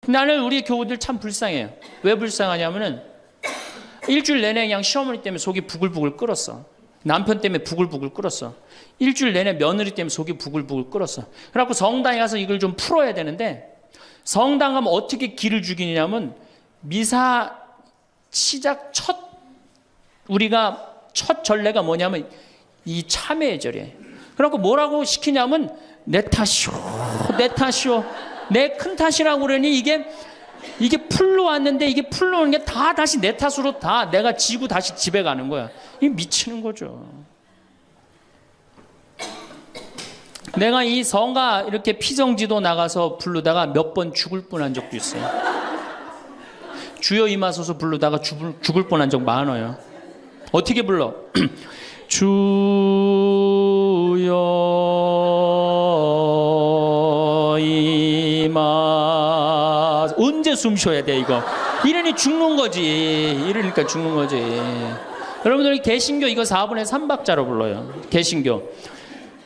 나는 우리 교우들 참 불쌍해요. 왜 불쌍하냐면은 일주일 내내 그냥 시어머니 때문에 속이 부글부글 끓었어. 남편 때문에 부글부글 끓었어. 일주일 내내 며느리 때문에 속이 부글부글 끓었어. 그래갖고 성당에 가서 이걸 좀 풀어야 되는데, 성당 가면 어떻게 기를 죽이냐면 미사 시작 우리가 첫 전례가 뭐냐면 이 참회의 절이에요. 그래갖고 뭐라고 시키냐면 내 탓이오, 내 탓이오, 내 큰 탓이라고 그러니 이게 풀로 왔는데 이게 풀로 오는 게 다 다시 내 탓으로 다 내가 지고 다시 집에 가는 거야. 이게 미치는 거죠. 내가 이 성가 이렇게 피정지도 나가서 부르다가 몇 번 죽을 뻔한 적도 있어요. 주여 임하소서 부르다가 죽을 뻔한 적 많아요. 어떻게 불러? 주여 임하. 언제 숨 쉬어야 돼 이거? 이러니 죽는 거지. 이러니까 죽는 거지. 여러분들 개신교 이거 4분의 3박자로 불러요. 개신교.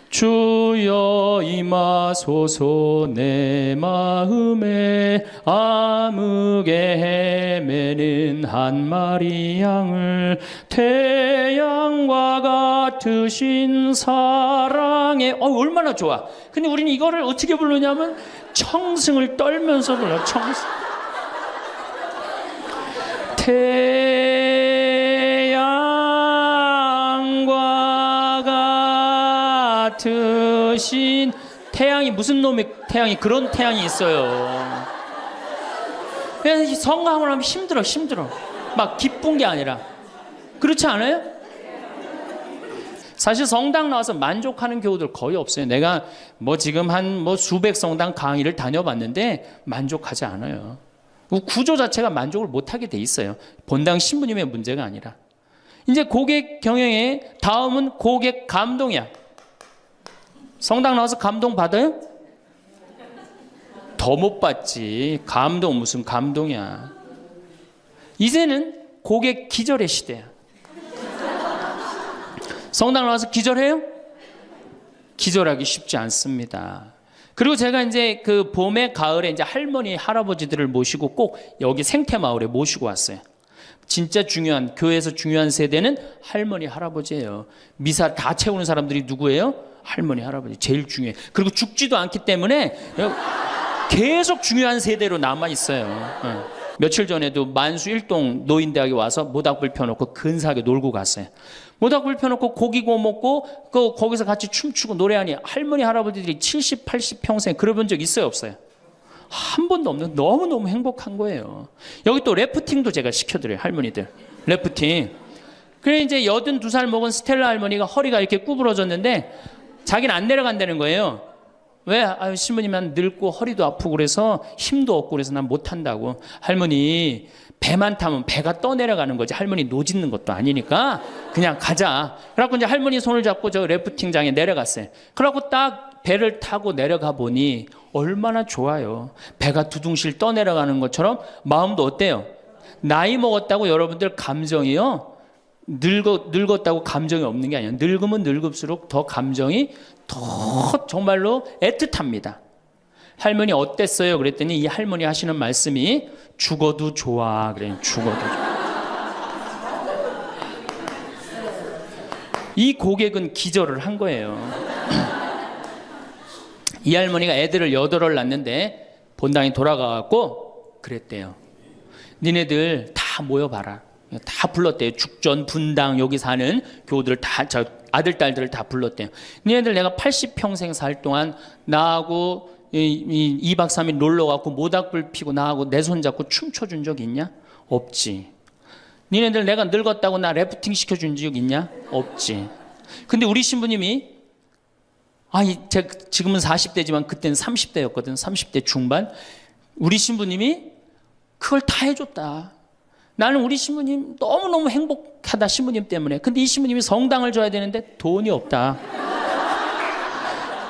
주여 임하소서 내 마음에 암흑에 헤매는 한 마리 양을 태양과 같으신 사랑에 얼마나 좋아. 근데 우리는 이거를 어떻게 부르냐면 청승을 떨면서 불러. 청승. 같으신 태양이 무슨 놈의 태양이 그런 태양이 있어요. 그래서 성가함을 하면 힘들어. 막 기쁜 게 아니라. 그렇지 않아요? 사실 성당 나와서 만족하는 교우들 거의 없어요. 내가 지금 한 수백 성당 강의를 다녀봤는데 만족하지 않아요. 구조 자체가 만족을 못하게 돼 있어요. 본당 신부님의 문제가 아니라. 이제 고객 경영의 다음은 고객 감동이야. 성당 나와서 감동 받아요? 더 못 받지. 감동 무슨 감동이야. 이제는 고객 기절의 시대야. 성당 나와서 기절해요? 기절하기 쉽지 않습니다. 그리고 제가 이제 그 봄에 가을에 이제 할머니 할아버지들을 모시고 꼭 여기 생태마을에 모시고 왔어요. 진짜 중요한 교회에서 중요한 세대는 할머니 할아버지예요. 미사 다 채우는 사람들이 누구예요? 할머니 할아버지 제일 중요해. 그리고 죽지도 않기 때문에 계속 중요한 세대로 남아 있어요. 며칠 전에도 만수 일동 노인대학에 와서 모닥불 펴놓고 근사하게 놀고 갔어요. 모닥불 펴놓고 고기 구워 먹고 거기서 같이 춤추고 노래하니 할머니 할아버지들이 70, 80 평생 그래본 적 있어요 없어요? 한 번도 없는 너무너무 행복한 거예요. 여기 또 래프팅도 제가 시켜드려요. 할머니들 래프팅. 그래 이제 82살 먹은 스텔라 할머니가 허리가 이렇게 구부러졌는데 자기는 안 내려간다는 거예요. 왜? 신부님 난 늙고 허리도 아프고 그래서 힘도 없고 그래서 난 못한다고. 할머니 배만 타면 배가 떠내려가는 거지. 할머니 노짓는 것도 아니니까 그냥 가자. 그래갖고 이제 할머니 손을 잡고 저 래프팅장에 내려갔어요. 그래갖고 딱 배를 타고 내려가 보니 얼마나 좋아요. 배가 두둥실 떠내려가는 것처럼 마음도 어때요? 나이 먹었다고 여러분들 감정이요. 늙었다고 감정이 없는 게 아니에요. 늙으면 늙을수록 더 감정이 더 정말로 애틋합니다. 할머니 어땠어요? 그랬더니 이 할머니 하시는 말씀이 죽어도 좋아. 그래요. 죽어도 좋아. 이 고객은 기절을 한 거예요. 이 할머니가 애들을 8을 낳는데 본당에 돌아가갖고 그랬대요. 니네들 다 모여봐라. 다 불렀대요. 죽전, 분당 여기 사는 교우들을 다 아들, 딸들을 다 불렀대요. 니네들 내가 80평생 살 동안 나하고 2박 3일 놀러 가고 모닥불 피고 나하고 내 손 잡고 춤춰준 적 있냐? 없지. 니네들 내가 늙었다고 나 래프팅 시켜준 적 있냐? 없지. 근데 우리 신부님이 제가 지금은 40대지만 그때는 30대였거든. 30대 중반. 우리 신부님이 그걸 다 해줬다. 나는 우리 신부님 너무너무 행복하다. 신부님 때문에. 근데 이 신부님이 성당을 줘야 되는데 돈이 없다.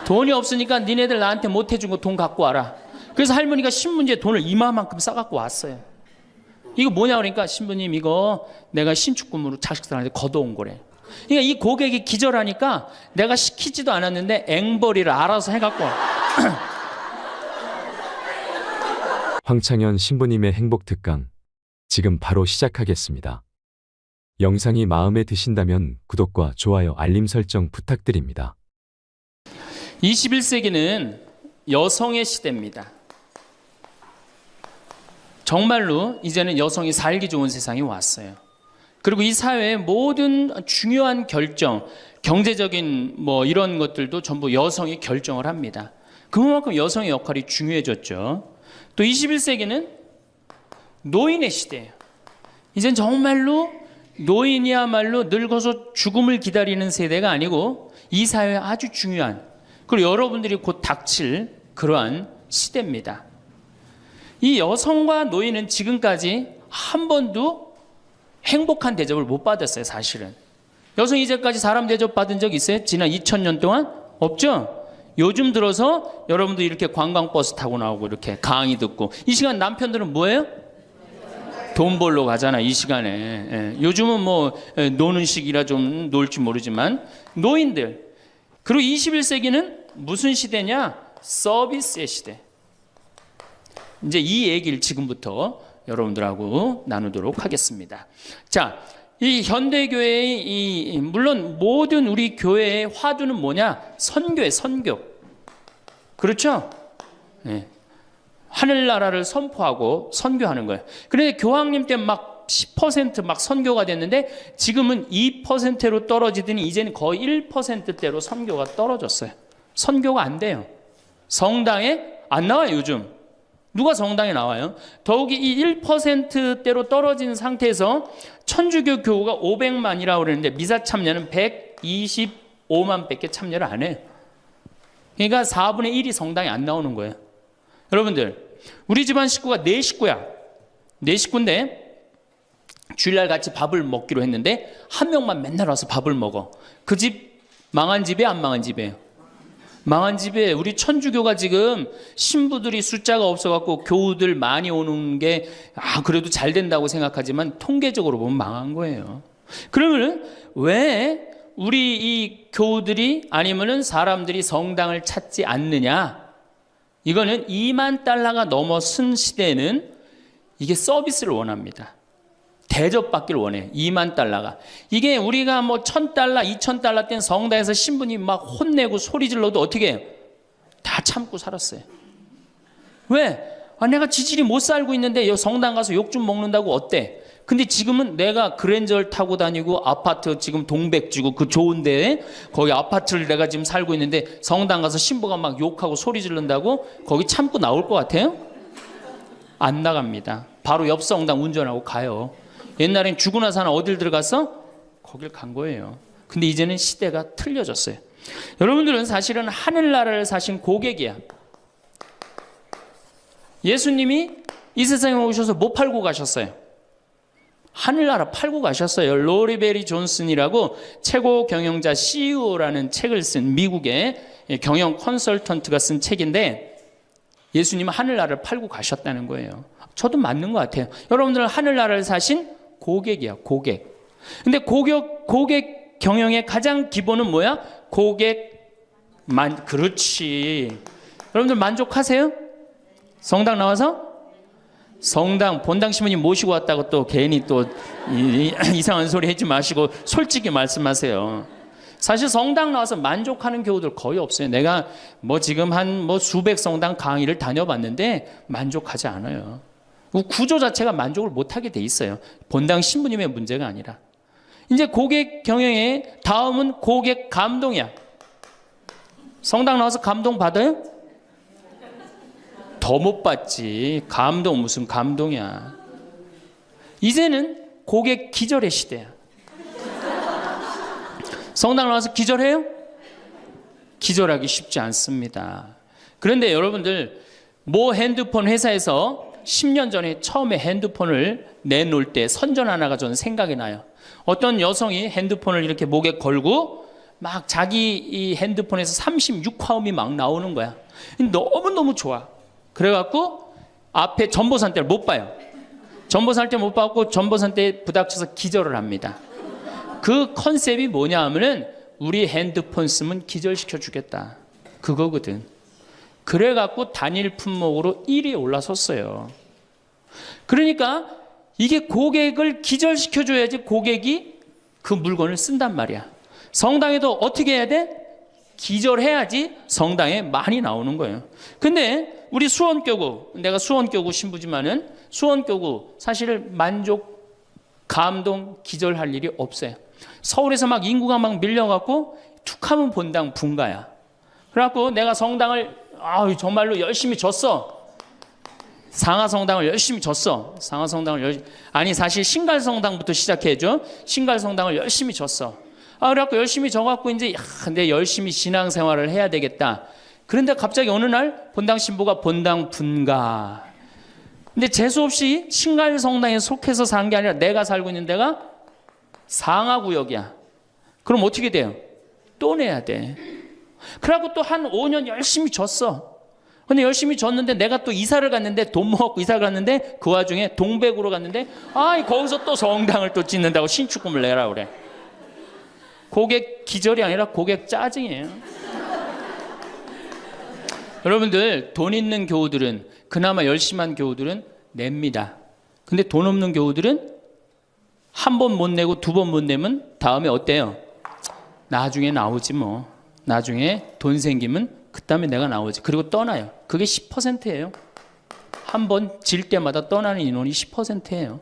돈이 없으니까 니네들 나한테 못 해준 거 돈 갖고 와라. 그래서 할머니가 신문지에 돈을 이만큼 싸갖고 왔어요. 이거 뭐냐 그러니까 신부님 이거 내가 신축금으로 자식들한테 걷어온 거래. 그러니까 이 고객이 기절하니까 내가 시키지도 않았는데 앵벌이를 알아서 해갖고 와. 황창현 신부님의 행복특강 지금 바로 시작하겠습니다. 영상이 마음에 드신다면 구독과 좋아요, 알림 설정 부탁드립니다. 21세기는 여성의 시대입니다. 정말로 이제는 여성이 살기 좋은 세상이 왔어요. 그리고 이 사회의 모든 중요한 결정, 경제적인 이런 것들도 전부 여성이 결정을 합니다. 그만큼 여성의 역할이 중요해졌죠. 또 21세기는 노인의 시대예요. 이젠 정말로 노인이야말로 늙어서 죽음을 기다리는 세대가 아니고 이 사회에 아주 중요한, 그리고 여러분들이 곧 닥칠 그러한 시대입니다. 이 여성과 노인은 지금까지 한 번도 행복한 대접을 못 받았어요. 사실은 여성이 이제까지 사람 대접 받은 적 있어요? 지난 2000년 동안? 없죠? 요즘 들어서 여러분들 이렇게 관광버스 타고 나오고 이렇게 강의 듣고, 이 시간 남편들은 뭐예요? 돈 벌러 가잖아 이 시간에. 요즘은 노는 시기라 좀 놀지 모르지만 노인들. 그리고 21세기는 무슨 시대냐? 서비스의 시대. 이제 이 얘기를 지금부터 여러분들하고 나누도록 하겠습니다. 자, 이 현대교회의 물론 모든 우리 교회의 화두는 뭐냐? 선교예요, 선교. 그렇죠? 네. 하늘나라를 선포하고 선교하는 거예요. 그런데 교황님 때 막 10% 막 선교가 됐는데 지금은 2%로 떨어지더니 이제는 거의 1%대로 선교가 떨어졌어요. 선교가 안 돼요. 성당에 안 나와요, 요즘. 누가 성당에 나와요? 더욱이 이 1%대로 떨어진 상태에서 천주교 교우가 500만이라고 그러는데 미사 참여는 125만 밖에 참여를 안 해요. 그러니까 4분의 1이 성당에 안 나오는 거예요. 여러분들, 우리 집안 식구가 4식구야. 4식구인데 주일날 같이 밥을 먹기로 했는데 한 명만 맨날 와서 밥을 먹어. 그 집 망한 집이에요, 안 망한 집이에요? 망한 집에 우리 천주교가 지금 신부들이 숫자가 없어갖고 교우들 많이 오는 게 그래도 잘 된다고 생각하지만 통계적으로 보면 망한 거예요. 그러면 왜 우리 이 교우들이 아니면은 사람들이 성당을 찾지 않느냐? 이거는 2만 달러가 넘어선 시대에는 이게 서비스를 원합니다. 대접받기를 원해. 2만 달러가. 이게 우리가 1000달러, 2000달러 땐 성당에서 신부님 막 혼내고 소리 질러도 어떻게 해요? 다 참고 살았어요. 왜? 내가 지질이 못 살고 있는데 성당 가서 욕 좀 먹는다고 어때? 근데 지금은 내가 그랜저를 타고 다니고 아파트 지금 동백지구 그 좋은 데에 거기 아파트를 내가 지금 살고 있는데 성당 가서 신부가 막 욕하고 소리 지른다고 거기 참고 나올 것 같아요? 안 나갑니다. 바로 옆 성당 운전하고 가요. 옛날엔 죽고 나서 어딜 들어갔어? 거길 간 거예요. 근데 이제는 시대가 틀려졌어요. 여러분들은 사실은 하늘나라를 사신 고객이야. 예수님이 이 세상에 오셔서 뭐 팔고 가셨어요? 하늘나라 팔고 가셨어요. 로리베리 존슨이라고 최고 경영자 CEO라는 책을 쓴 미국의 경영 컨설턴트가 쓴 책인데 예수님은 하늘나라를 팔고 가셨다는 거예요. 저도 맞는 것 같아요. 여러분들은 하늘나라를 사신 고객이야, 고객. 근데 고객 경영의 가장 기본은 뭐야? 그렇지. 여러분들 만족하세요? 성당 나와서? 성당 본당 신부님 모시고 왔다고 또 괜히 또 이상한 소리 하지 마시고 솔직히 말씀하세요. 사실 성당 나와서 만족하는 교우들 거의 없어요. 내가 지금 한 수백 성당 강의를 다녀봤는데 만족하지 않아요. 구조 자체가 만족을 못하게 돼 있어요. 본당 신부님의 문제가 아니라. 이제 고객 경영의 다음은 고객 감동이야. 성당 나와서 감동 받아요? 더 못 받지. 감동 무슨 감동이야. 이제는 고객 기절의 시대야. 성당 나와서 기절해요? 기절하기 쉽지 않습니다. 그런데 여러분들 핸드폰 회사에서 10년 전에 처음에 핸드폰을 내놓을 때 선전 하나가 저는 생각이 나요. 어떤 여성이 핸드폰을 이렇게 목에 걸고 막 자기 이 핸드폰에서 36화음이 막 나오는 거야. 너무너무 좋아. 그래갖고 앞에 전보산대를 못 봐요. 전보산대 못 받고 전보산대에 부닥쳐서 기절을 합니다. 그 컨셉이 뭐냐 하면은 우리 핸드폰 쓰면 기절시켜 주겠다. 그거거든. 그래갖고 단일 품목으로 1위에 올라섰어요. 그러니까 이게 고객을 기절시켜줘야지 고객이 그 물건을 쓴단 말이야. 성당에도 어떻게 해야 돼? 기절해야지 성당에 많이 나오는 거예요. 근데 우리 수원교구, 내가 수원교구 신부지만은 수원교구 사실 만족, 감동, 기절할 일이 없어요. 서울에서 막 인구가 막 밀려갖고 툭하면 본당 분가야. 그래갖고 내가 성당을 정말로 열심히 줬어. 상하성당을 열심히 줬어. 아니 사실 신갈성당부터 시작해줘. 신갈성당을 열심히 줬어. 그래갖고 열심히 져갖고 이제 내 열심히 신앙생활을 해야 되겠다. 그런데 갑자기 어느 날 본당 신부가 본당 분가. 근데 재수없이 신갈성당에 속해서 산 게 아니라 내가 살고 있는 데가 상하구역이야. 그럼 어떻게 돼요? 또 내야 돼. 그래갖고 또 한 5년 열심히 줬어. 근데 열심히 줬는데 내가 또 이사를 갔는데 돈 모았고 이사를 갔는데 그 와중에 동백으로 갔는데 거기서 또 성당을 또 짓는다고 신축금을 내라 그래. 고객 기절이 아니라 고객 짜증이에요. 여러분들 돈 있는 교우들은 그나마 열심한 교우들은 냅니다. 근데 돈 없는 교우들은 한 번 못 내고 두 번 못 내면 다음에 어때요? 나중에 나오지 뭐. 나중에 돈 생기면 그다음에 내가 나오지. 그리고 떠나요. 그게 10%예요. 한 번 질 때마다 떠나는 인원이 10%예요.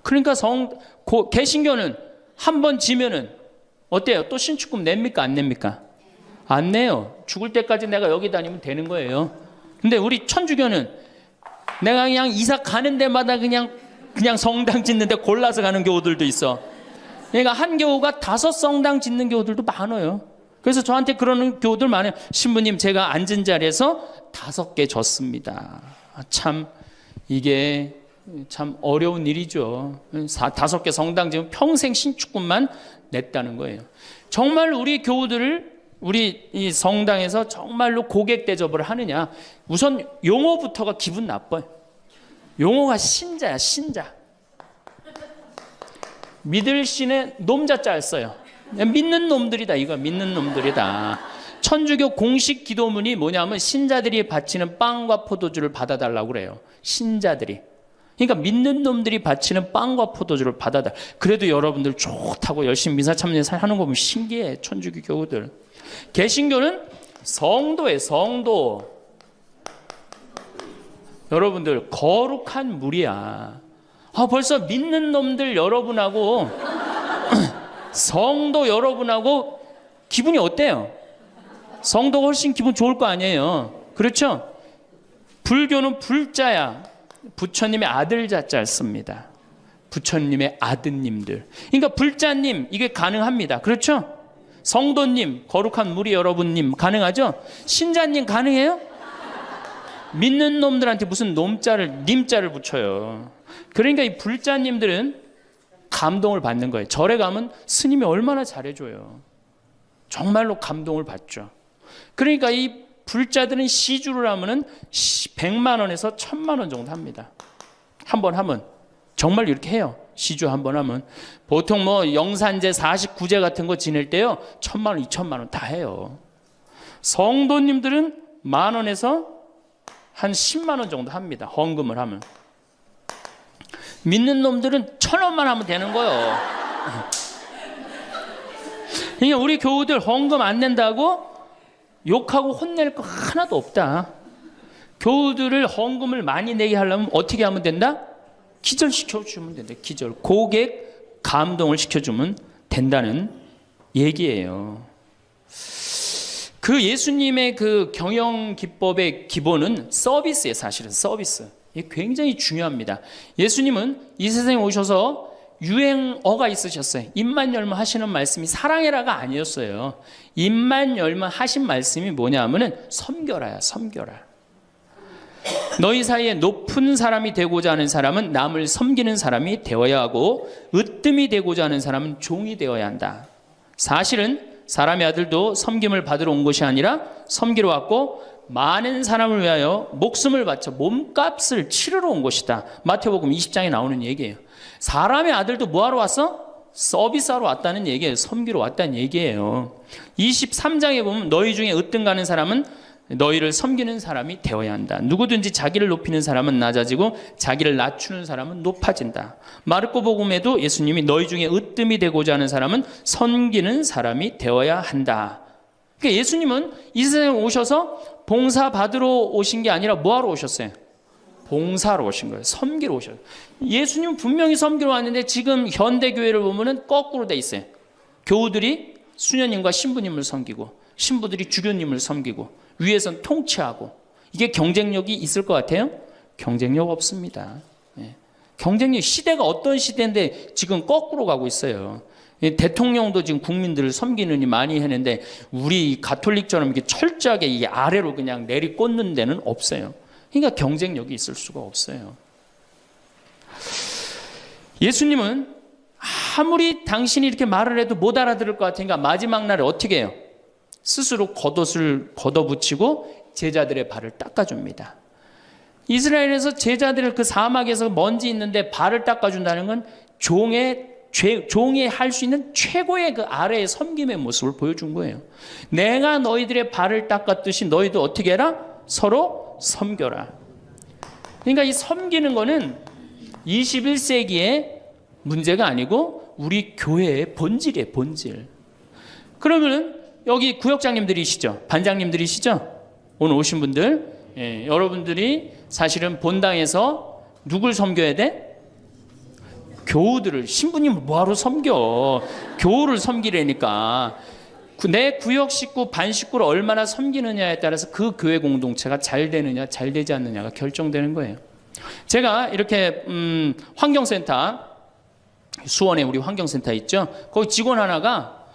그러니까 개신교는 한 번 지면은 어때요? 또 신축금 냅니까? 안 냅니까? 안 내요. 죽을 때까지 내가 여기 다니면 되는 거예요. 근데 우리 천주교는 내가 그냥 이사 가는 데마다 그냥 성당 짓는데 골라서 가는 교우들도 있어. 그러니까 한 교우가 5 성당 짓는 교우들도 많아요. 그래서 저한테 그러는 교우들 많아요. 신부님 제가 앉은 자리에서 5개 졌습니다. 참 이게 참 어려운 일이죠. 5개 성당 지금 평생 신축금만 냈다는 거예요. 정말 우리 교우들을 우리 이 성당에서 정말로 고객 대접을 하느냐. 우선 용어부터가 기분 나빠요. 용어가 신자야, 신자. 믿을 신의 놈자자 써요. 믿는 놈들이다. 이거 믿는 놈들이다. 천주교 공식 기도문이 뭐냐면 신자들이 바치는 빵과 포도주를 받아달라고 그래요. 신자들이. 그러니까 믿는 놈들이 바치는 빵과 포도주를 받아달라. 그래도 여러분들 좋다고 열심히 미사 참여하는 거 보면 신기해. 천주교 교우들. 개신교는 성도예요. 성도. 여러분들 거룩한 물이야. 벌써 믿는 놈들 여러분하고 성도 여러분하고 기분이 어때요? 성도가 훨씬 기분 좋을 거 아니에요. 그렇죠? 불교는 불자야. 부처님의 아들 자자를 씁니다. 부처님의 아드님들. 그러니까 불자님 이게 가능합니다. 그렇죠? 성도님, 거룩한 무리 여러분님 가능하죠? 신자님 가능해요? 믿는 놈들한테 무슨 님자를 붙여요. 그러니까 이 불자님들은 감동을 받는 거예요. 절에 가면 스님이 얼마나 잘해줘요. 정말로 감동을 받죠. 그러니까 이 불자들은 시주를 하면은 100만 원에서 1000만 원 정도 합니다. 한 번 하면 정말 이렇게 해요. 시주 한 번 하면 보통 뭐 영산제 49제 같은 거 지낼 때요 1000만 원, 2000만 원 다 해요. 성도님들은 10,000원에서 한 10만 원 정도 합니다. 헌금을 하면. 믿는 놈들은 1,000원만 하면 되는 거예요. 그러니까 우리 교우들 헌금 안 낸다고 욕하고 혼낼 거 하나도 없다. 교우들을 헌금을 많이 내게 하려면 어떻게 하면 된다? 기절시켜주면 된다. 기절. 고객 감동을 시켜주면 된다는 얘기예요. 그 예수님의 그 경영 기법의 기본은 서비스예요. 사실은 서비스. 이게 굉장히 중요합니다. 예수님은 이 세상에 오셔서 유행어가 있으셨어요. 입만 열면 하시는 말씀이 사랑해라가 아니었어요. 입만 열면 하신 말씀이 뭐냐 하면은 섬겨라야, 섬겨라. 너희 사이에 높은 사람이 되고자 하는 사람은 남을 섬기는 사람이 되어야 하고 으뜸이 되고자 하는 사람은 종이 되어야 한다. 사실은 사람의 아들도 섬김을 받으러 온 것이 아니라 섬기러 왔고 많은 사람을 위하여 목숨을 바쳐 몸값을 치르러 온 것이다. 마태복음 20장에 나오는 얘기예요. 사람의 아들도 뭐하러 왔어? 서비스하러 왔다는 얘기예요. 섬기러 왔다는 얘기예요. 23장에 보면 너희 중에 으뜸 가는 사람은 너희를 섬기는 사람이 되어야 한다. 누구든지 자기를 높이는 사람은 낮아지고 자기를 낮추는 사람은 높아진다. 마르코 복음에도 예수님이 너희 중에 으뜸이 되고자 하는 사람은 섬기는 사람이 되어야 한다. 그러니까 예수님은 이 세상에 오셔서 봉사 받으러 오신 게 아니라 뭐 하러 오셨어요? 봉사로 오신 거예요. 섬기러 오셨어요. 예수님은 분명히 섬기러 왔는데 지금 현대 교회를 보면은 거꾸로 돼 있어요. 교우들이 수녀님과 신부님을 섬기고 신부들이 주교님을 섬기고 위에선 통치하고, 이게 경쟁력이 있을 것 같아요? 경쟁력 없습니다. 경쟁력, 시대가 어떤 시대인데 지금 거꾸로 가고 있어요. 대통령도 지금 국민들을 섬기느니 많이 했는데 우리 가톨릭처럼 이렇게 철저하게 이게 아래로 그냥 내리꽂는 데는 없어요. 그러니까 경쟁력이 있을 수가 없어요. 예수님은 아무리 당신이 이렇게 말을 해도 못 알아들을 것 같으니까 마지막 날에 어떻게 해요? 스스로 겉옷을 걷어붙이고 제자들의 발을 닦아줍니다. 이스라엘에서 제자들을 그 사막에서 먼지 있는데 발을 닦아준다는 건 종이 할 수 있는 최고의 그 아래의 섬김의 모습을 보여준 거예요. 내가 너희들의 발을 닦았듯이 너희도 어떻게 해라? 서로 섬겨라. 그러니까 이 섬기는 거는 21세기의 문제가 아니고 우리 교회의 본질이에요, 본질. 그러면 여기 구역장님들이시죠? 반장님들이시죠? 오늘 오신 분들, 여러분들이 사실은 본당에서 누굴 섬겨야 돼? 교우들을, 신부님을 뭐하러 섬겨? 교우를 섬기라니까. 내 구역 식구, 반 식구를 얼마나 섬기느냐에 따라서 그 교회 공동체가 잘 되느냐, 잘 되지 않느냐가 결정되는 거예요. 제가 이렇게 환경센터, 수원에 우리 환경센터 있죠? 거기 직원 하나가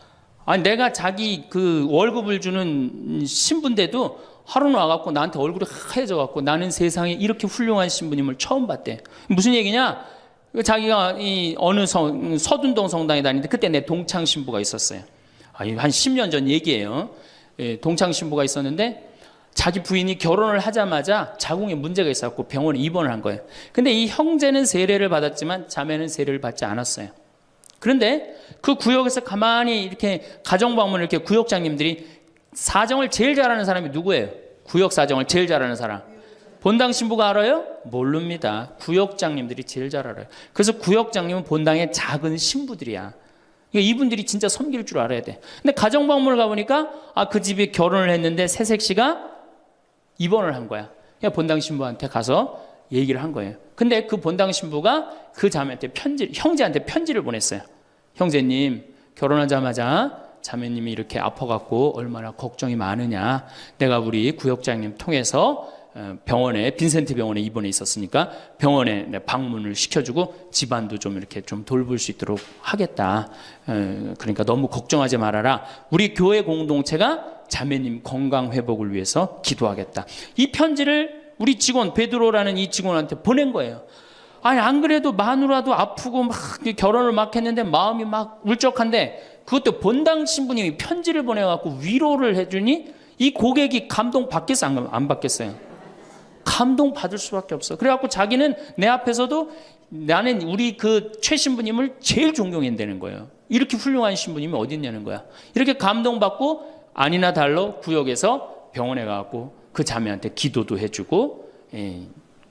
내가 자기 그 월급을 주는 신부인데도 하루는 와갖고 나한테 얼굴이 하얘져갖고 나는 세상에 이렇게 훌륭한 신부님을 처음 봤대. 무슨 얘기냐? 자기가 이 어느 서둔동 성당에 다니는데 그때 내 동창 신부가 있었어요. 한 10년 전 얘기예요. 동창 신부가 있었는데 자기 부인이 결혼을 하자마자 자궁에 문제가 있었고 병원에 입원을 한 거예요. 근데 이 형제는 세례를 받았지만 자매는 세례를 받지 않았어요. 그런데 그 구역에서 가만히 이렇게 가정방문을 이렇게 구역장님들이 사정을 제일 잘하는 사람이 누구예요? 구역 사정을 제일 잘하는 사람. 본당 신부가 알아요? 모릅니다. 구역장님들이 제일 잘 알아요. 그래서 구역장님은 본당의 작은 신부들이야. 그러니까 이분들이 진짜 섬길 줄 알아야 돼. 근데 가정방문을 가보니까 그 집이 결혼을 했는데 새색 씨가 입원을 한 거야. 그냥 본당 신부한테 가서 얘기를 한 거예요. 근데 그 본당 신부가 그 자매한테 형제한테 편지를 보냈어요. 형제님, 결혼하자마자 자매님이 이렇게 아파갖고 얼마나 걱정이 많으냐. 내가 우리 구역장님 통해서 병원에, 빈센트 병원에 입원해 있었으니까 병원에 방문을 시켜주고 집안도 좀 이렇게 좀 돌볼 수 있도록 하겠다. 그러니까 너무 걱정하지 말아라. 우리 교회 공동체가 자매님 건강 회복을 위해서 기도하겠다. 이 편지를 우리 직원 베드로라는 이 직원한테 보낸 거예요. 안 그래도 마누라도 아프고 막 결혼을 막 했는데 마음이 막 울적한데 그것도 본당 신부님이 편지를 보내갖고 위로를 해주니 이 고객이 감동 받겠어 안 받겠어요? 감동 받을 수밖에 없어. 그래갖고 자기는 내 앞에서도 나는 우리 그 최 신부님을 제일 존경한다는 거예요. 이렇게 훌륭한 신부님이 어디 있냐는 거야. 이렇게 감동받고 아니나 달러 구역에서 병원에 가갖고 그 자매한테 기도도 해주고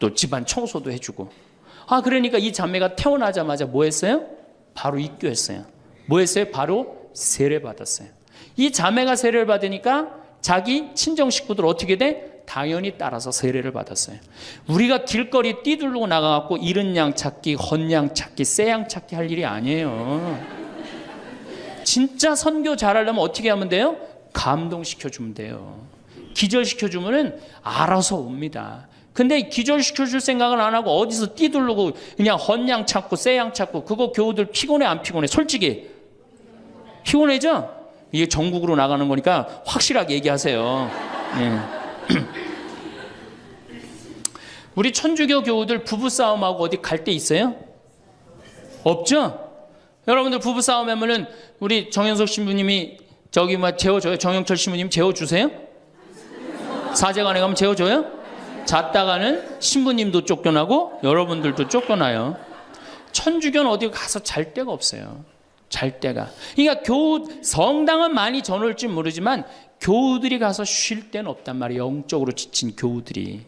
또 집안 청소도 해주고. 그러니까 이 자매가 태어나자마자 뭐 했어요? 바로 입교했어요. 뭐 했어요? 바로 세례 받았어요. 이 자매가 세례를 받으니까 자기 친정 식구들 어떻게 돼? 당연히 따라서 세례를 받았어요. 우리가 길거리 뛰두르고 나가갖고 이른 양 찾기, 헌 양 찾기, 새 양 찾기 할 일이 아니에요. 진짜 선교 잘하려면 어떻게 하면 돼요? 감동시켜주면 돼요. 기절시켜주면은 알아서 옵니다. 근데 기절시켜줄 생각은 안 하고 어디서 뛰두르고 그냥 헌 양 찾고 새 양 찾고 그거 교우들 피곤해 안 피곤해? 솔직히 피곤해죠? 이게 전국으로 나가는 거니까 확실하게 얘기하세요. 우리 천주교 교우들 부부싸움하고 어디 갈 데 있어요? 없죠? 여러분들 부부싸움 하면은 우리 정현석 신부님이 저기 재워줘요? 정영철 신부님 재워주세요? 사제관에 가면 재워줘요? 잤다가는 신부님도 쫓겨나고 여러분들도 쫓겨나요. 천주교는 어디 가서 잘 데가 없어요. 잘 데가. 그러니까 성당은 많이 전올지 모르지만 교우들이 가서 쉴 데는 없단 말이에요. 영적으로 지친 교우들이.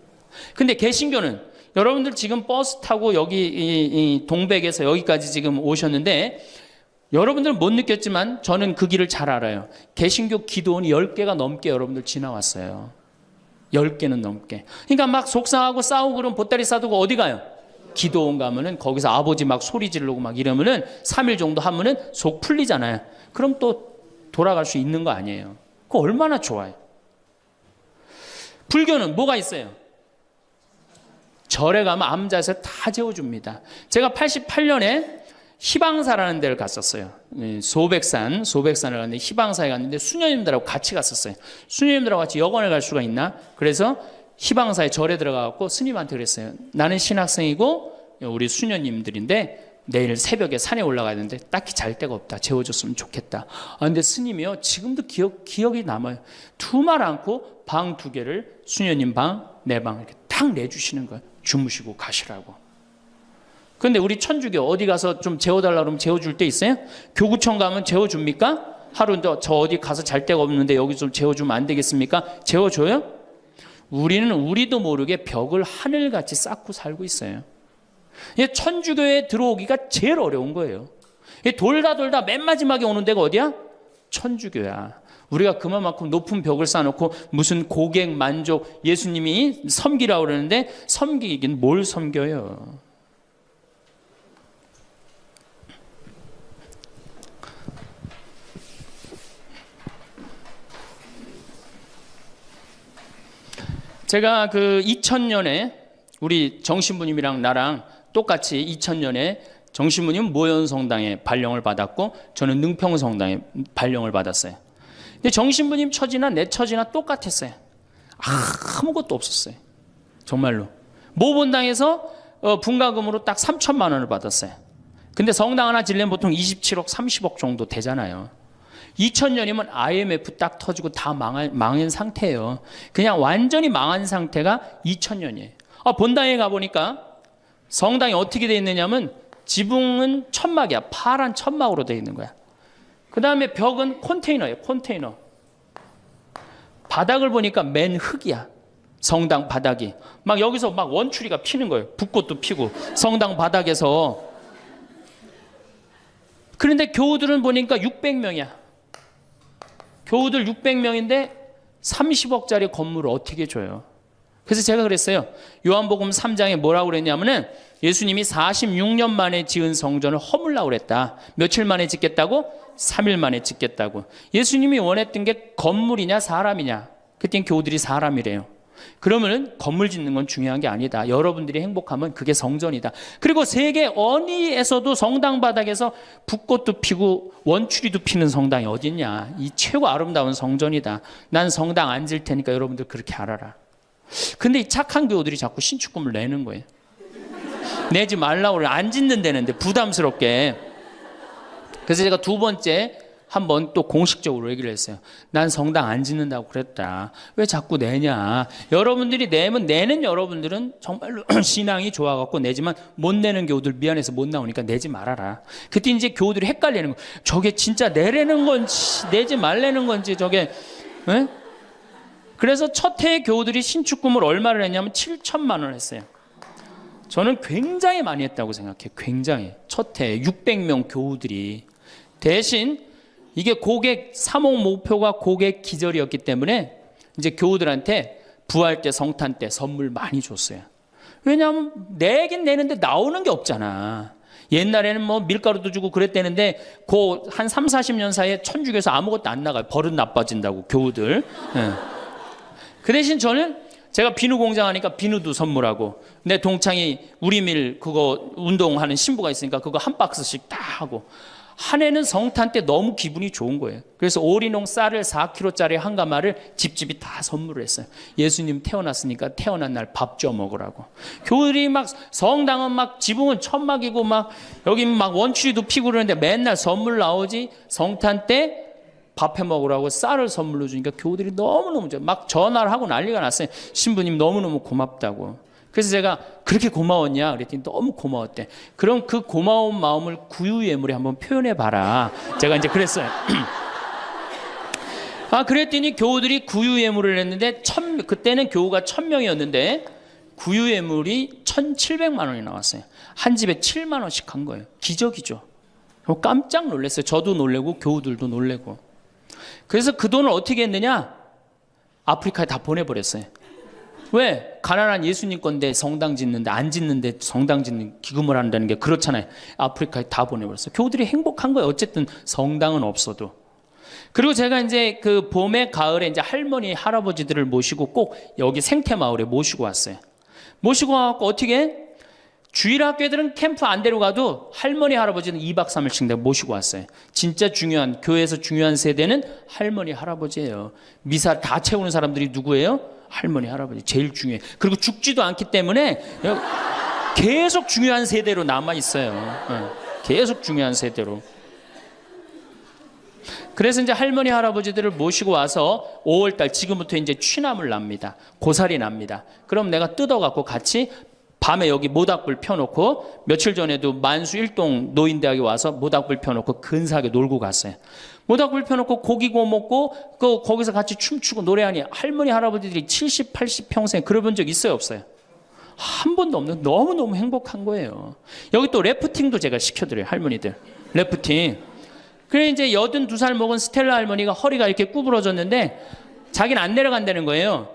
근데 개신교는 여러분들 지금 버스 타고 여기 이 동백에서 여기까지 지금 오셨는데 여러분들은 못 느꼈지만 저는 그 길을 잘 알아요. 개신교 기도원이 10개가 넘게 여러분들 지나왔어요. 10개는 넘게. 그러니까 막 속상하고 싸우고 그러면 보따리 싸두고 어디 가요? 기도원 가면은 거기서 아버지 막 소리 지르고 막 이러면은 3일 정도 하면은 속 풀리잖아요. 그럼 또 돌아갈 수 있는 거 아니에요. 그거 얼마나 좋아요. 불교는 뭐가 있어요? 절에 가면 암자에서 다 재워줍니다. 제가 88년에 희방사라는 데를 갔었어요. 소백산을 갔는데 희방사에 갔는데 수녀님들하고 같이 갔었어요. 수녀님들하고 같이 여관을 갈 수가 있나? 그래서 희방사에 절에 들어가갖고 스님한테 그랬어요. 나는 신학생이고 우리 수녀님들인데 내일 새벽에 산에 올라가야 되는데 딱히 잘 데가 없다. 재워줬으면 좋겠다. 근데 스님이요 지금도 기억이 남아요. 두말 않고 방 2개를 수녀님 방, 내 방 이렇게 딱 내주시는 거예요. 주무시고 가시라고. 근데 우리 천주교 어디 가서 좀 재워달라 그러면 재워줄 데 있어요? 교구청 가면 재워줍니까? 하루 저 어디 가서 잘 데가 없는데 여기 좀 재워주면 안 되겠습니까? 재워줘요? 우리는 우리도 모르게 벽을 하늘같이 쌓고 살고 있어요. 천주교에 들어오기가 제일 어려운 거예요. 돌다 맨 마지막에 오는 데가 어디야? 천주교야. 우리가 그만큼 높은 벽을 쌓아놓고 무슨 고객 만족 예수님이 섬기라고 그러는데 섬기긴 뭘 섬겨요. 제가 그 2000년에 우리 정신부님이랑 나랑 똑같이 2000년에 정신부님 모현성당에 발령을 받았고 저는 능평성당에 발령을 받았어요. 근데 정신부님 처지나 내 처지나 똑같았어요. 아무것도 없었어요. 정말로. 모본당에서 분가금으로 딱 3천만 원을 받았어요. 근데 성당 하나 지려면 보통 27억, 30억 정도 되잖아요. 2000년이면 IMF 딱 터지고 다 망한 상태예요. 그냥 완전히 망한 상태가 2000년이에요. 본당에 가보니까 성당이 어떻게 되어 있느냐면 지붕은 천막이야. 파란 천막으로 되어 있는 거야. 그 다음에 벽은 컨테이너예요. 컨테이너. 바닥을 보니까 맨 흙이야. 성당 바닥이. 막 여기서 막 원추리가 피는 거예요. 붓꽃도 피고 성당 바닥에서. 그런데 교우들은 보니까 600명이야. 교우들 600명인데 30억짜리 건물을 어떻게 줘요? 그래서 제가 그랬어요. 요한복음 3장에 뭐라고 그랬냐면은 예수님이 46년 만에 지은 성전을 허물라고 그랬다. 며칠 만에 짓겠다고? 3일 만에 짓겠다고. 예수님이 원했던 게 건물이냐 사람이냐? 그땐 교우들이 사람이래요. 그러면은 건물 짓는 건 중요한 게 아니다. 여러분들이 행복하면 그게 성전이다. 그리고 세계 어디에서도 성당 바닥에서 붓꽃도 피고 원추리도 피는 성당이 어딨냐. 이 최고 아름다운 성전이다. 난 성당 안 질 테니까 여러분들 그렇게 알아라. 근데 이 착한 교우들이 자꾸 신축금을 내는 거예요. 내지 말라고 그래. 안 짓는다는데 부담스럽게. 그래서 제가 2번째 한번 또 공식적으로 얘기를 했어요. 난 성당 안 짓는다고 그랬다. 왜 자꾸 내냐. 여러분들이 내는 여러분들은 정말로 신앙이 좋아갖고 내지만 못 내는 교우들 미안해서 못 나오니까 내지 말아라. 그때 이제 교우들이 헷갈리는 거예요. 저게 진짜 내라는 건지 내지 말라는 건지 저게. 에? 그래서 첫 해에 교우들이 신축금을 얼마를 했냐면 7천만 원 했어요. 저는 굉장히 많이 했다고 생각해요. 굉장히. 첫 해에 600명 교우들이. 대신 이게 고객 사목 목표가 고객 기절이었기 때문에 이제 교우들한테 부활 때 성탄 때 선물 많이 줬어요. 왜냐하면 내긴 내는데 나오는 게 없잖아. 옛날에는 뭐 밀가루도 주고 그랬대는데 그 한 3, 40년 사이에 천주교에서 아무것도 안 나가요. 버릇 나빠진다고 교우들. 네. 그 대신 저는 제가 비누 공장 하니까 비누도 선물하고 내 동창이 우리밀 그거 운동하는 신부가 있으니까 그거 한 박스씩 다 하고 한 해는 성탄 때 너무 기분이 좋은 거예요. 그래서 오리농 쌀을 4kg짜리 한 가마를 집집이 다 선물을 했어요. 예수님 태어났으니까 태어난 날 밥 줘 먹으라고. 교우들이 막 성당은 막 지붕은 천막이고 막 여기 막 원추리도 피고 그러는데 맨날 선물 나오지. 성탄 때 밥 해 먹으라고 쌀을 선물로 주니까 교우들이 너무너무 막 전화를 하고 난리가 났어요. 신부님 너무너무 고맙다고. 그래서 제가 그렇게 고마웠냐 그랬더니 너무 고마웠대. 그럼 그 고마운 마음을 구유예물에 한번 표현해 봐라. 제가 이제 그랬어요. 그랬더니 교우들이 구유예물을 했는데 그때는 교우가 1000명이었는데 구유예물이 1700만 원이 나왔어요. 한 집에 7만 원씩 한 거예요. 기적이죠. 깜짝 놀랐어요. 저도 놀래고 교우들도 놀래고. 그래서 그 돈을 어떻게 했느냐? 아프리카에 다 보내버렸어요. 왜? 가난한 예수님 건데 성당 짓는데, 안 짓는데 성당 짓는 기금을 한다는 게 그렇잖아요. 아프리카에 다 보내버렸어요. 교우들이 행복한 거예요. 어쨌든 성당은 없어도. 그리고 제가 이제 그 봄에 가을에 이제 할머니 할아버지들을 모시고 꼭 여기 생태마을에 모시고 왔어요. 모시고 와갖고 어떻게 주일학교들은 캠프 안 데려가도 할머니 할아버지는 2박 3일씩 내가 모시고 왔어요. 진짜 중요한, 교회에서 중요한 세대는 할머니 할아버지예요. 미사 다 채우는 사람들이 누구예요? 할머니 할아버지. 제일 중요해. 그리고 죽지도 않기 때문에 계속 중요한 세대로 남아 있어요. 계속 중요한 세대로. 그래서 이제 할머니 할아버지들을 모시고 와서 5월달 지금부터 이제 취나물 납니다. 고사리 납니다. 그럼 내가 뜯어갖고 같이 밤에 여기 모닥불 펴놓고, 며칠 전에도 만수 일동 노인대학에 와서 모닥불 펴놓고 근사하게 놀고 갔어요. 모닥불 펴놓고 고기 구워 먹고 거기서 같이 춤추고 노래하니 할머니 할아버지들이 70, 80 평생 그래본 적 있어요, 없어요? 한 번도 없는, 너무너무 행복한 거예요. 여기 또 래프팅도 제가 시켜드려요, 할머니들. 래프팅. 그래 이제 82살 먹은 스텔라 할머니가 허리가 이렇게 구부러졌는데 자기는 안 내려간다는 거예요.